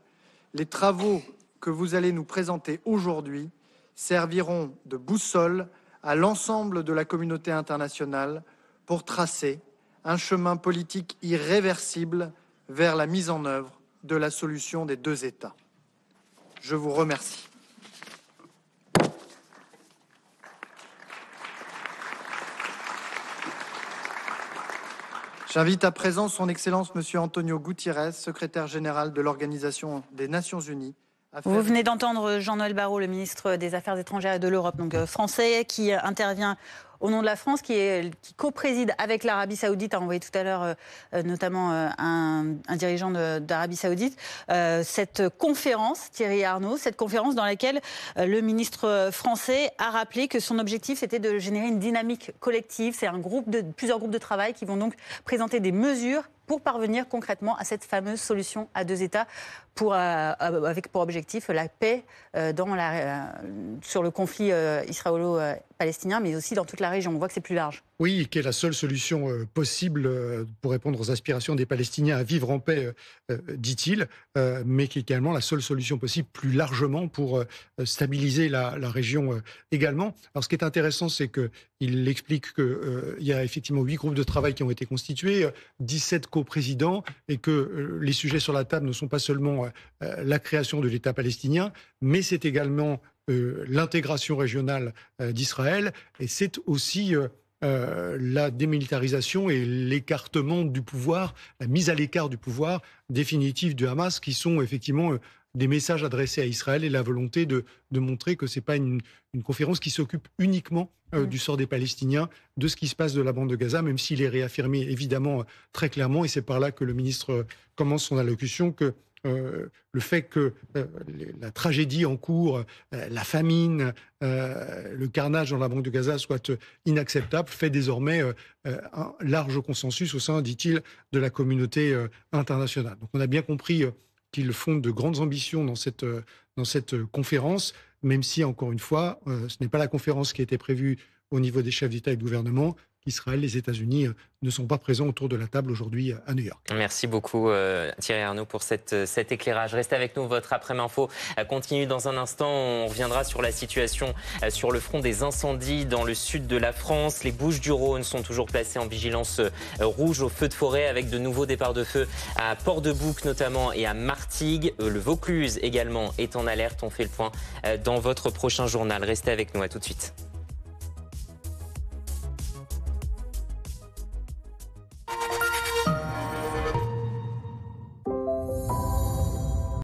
les travaux que vous allez nous présenter aujourd'hui serviront de boussole à l'ensemble de la communauté internationale pour tracer un chemin politique irréversible vers la mise en œuvre de la solution des 2 États. Je vous remercie. J'invite à présent son Excellence Monsieur Antonio Guterres, secrétaire général de l'Organisation des Nations Unies. Vous venez d'entendre Jean-Noël Barrot, le ministre des Affaires étrangères et de l'Europe, donc français, qui intervient au nom de la France, qui co-préside avec l'Arabie Saoudite, a envoyé tout à l'heure notamment un dirigeant d'Arabie Saoudite, cette conférence, Thierry Arnaud, cette conférence dans laquelle le ministre français a rappelé que son objectif c'était de générer une dynamique collective. C'est plusieurs groupes de travail qui vont donc présenter des mesures pour parvenir concrètement à cette fameuse solution à 2 États, avec pour objectif la paix sur le conflit israélo-palestinien, mais aussi dans toute la région. On voit que c'est plus large. Oui, qui est la seule solution possible pour répondre aux aspirations des Palestiniens à vivre en paix, dit-il, mais qui est également la seule solution possible plus largement pour stabiliser la région également. Alors ce qui est intéressant, c'est qu'il explique qu'il y a effectivement 8 groupes de travail qui ont été constitués, 17 coprésidents, et que les sujets sur la table ne sont pas seulement la création de l'État palestinien, mais c'est également l'intégration régionale d'Israël, et c'est aussi la démilitarisation et l'écartement du pouvoir, la mise à l'écart du pouvoir définitif du Hamas, qui sont effectivement des messages adressés à Israël et la volonté de montrer que ce n'est pas une conférence qui s'occupe uniquement du sort des Palestiniens, de ce qui se passe de la bande de Gaza, même s'il est réaffirmé évidemment très clairement, et c'est par là que le ministre commence son allocution, que le fait que la tragédie en cours, la famine, le carnage dans la bande de Gaza soit inacceptable, fait désormais un large consensus au sein, dit-il, de la communauté internationale. Donc on a bien compris qu'il fonde de grandes ambitions dans cette conférence, même si, encore une fois, ce n'est pas la conférence qui était prévue au niveau des chefs d'État et de gouvernement, qu'Israël, les États-Unis ne sont pas présents autour de la table aujourd'hui à New York. Merci beaucoup Thierry Arnaud pour cet éclairage. Restez avec nous, votre après-midi info continue dans un instant. On reviendra sur la situation sur le front des incendies dans le sud de la France. Les Bouches-du-Rhône sont toujours placées en vigilance rouge au feu de forêt, avec de nouveaux départs de feu à Port-de-Bouc notamment et à Martigues. Le Vaucluse également est en alerte. On fait le point dans votre prochain journal. Restez avec nous, à tout de suite.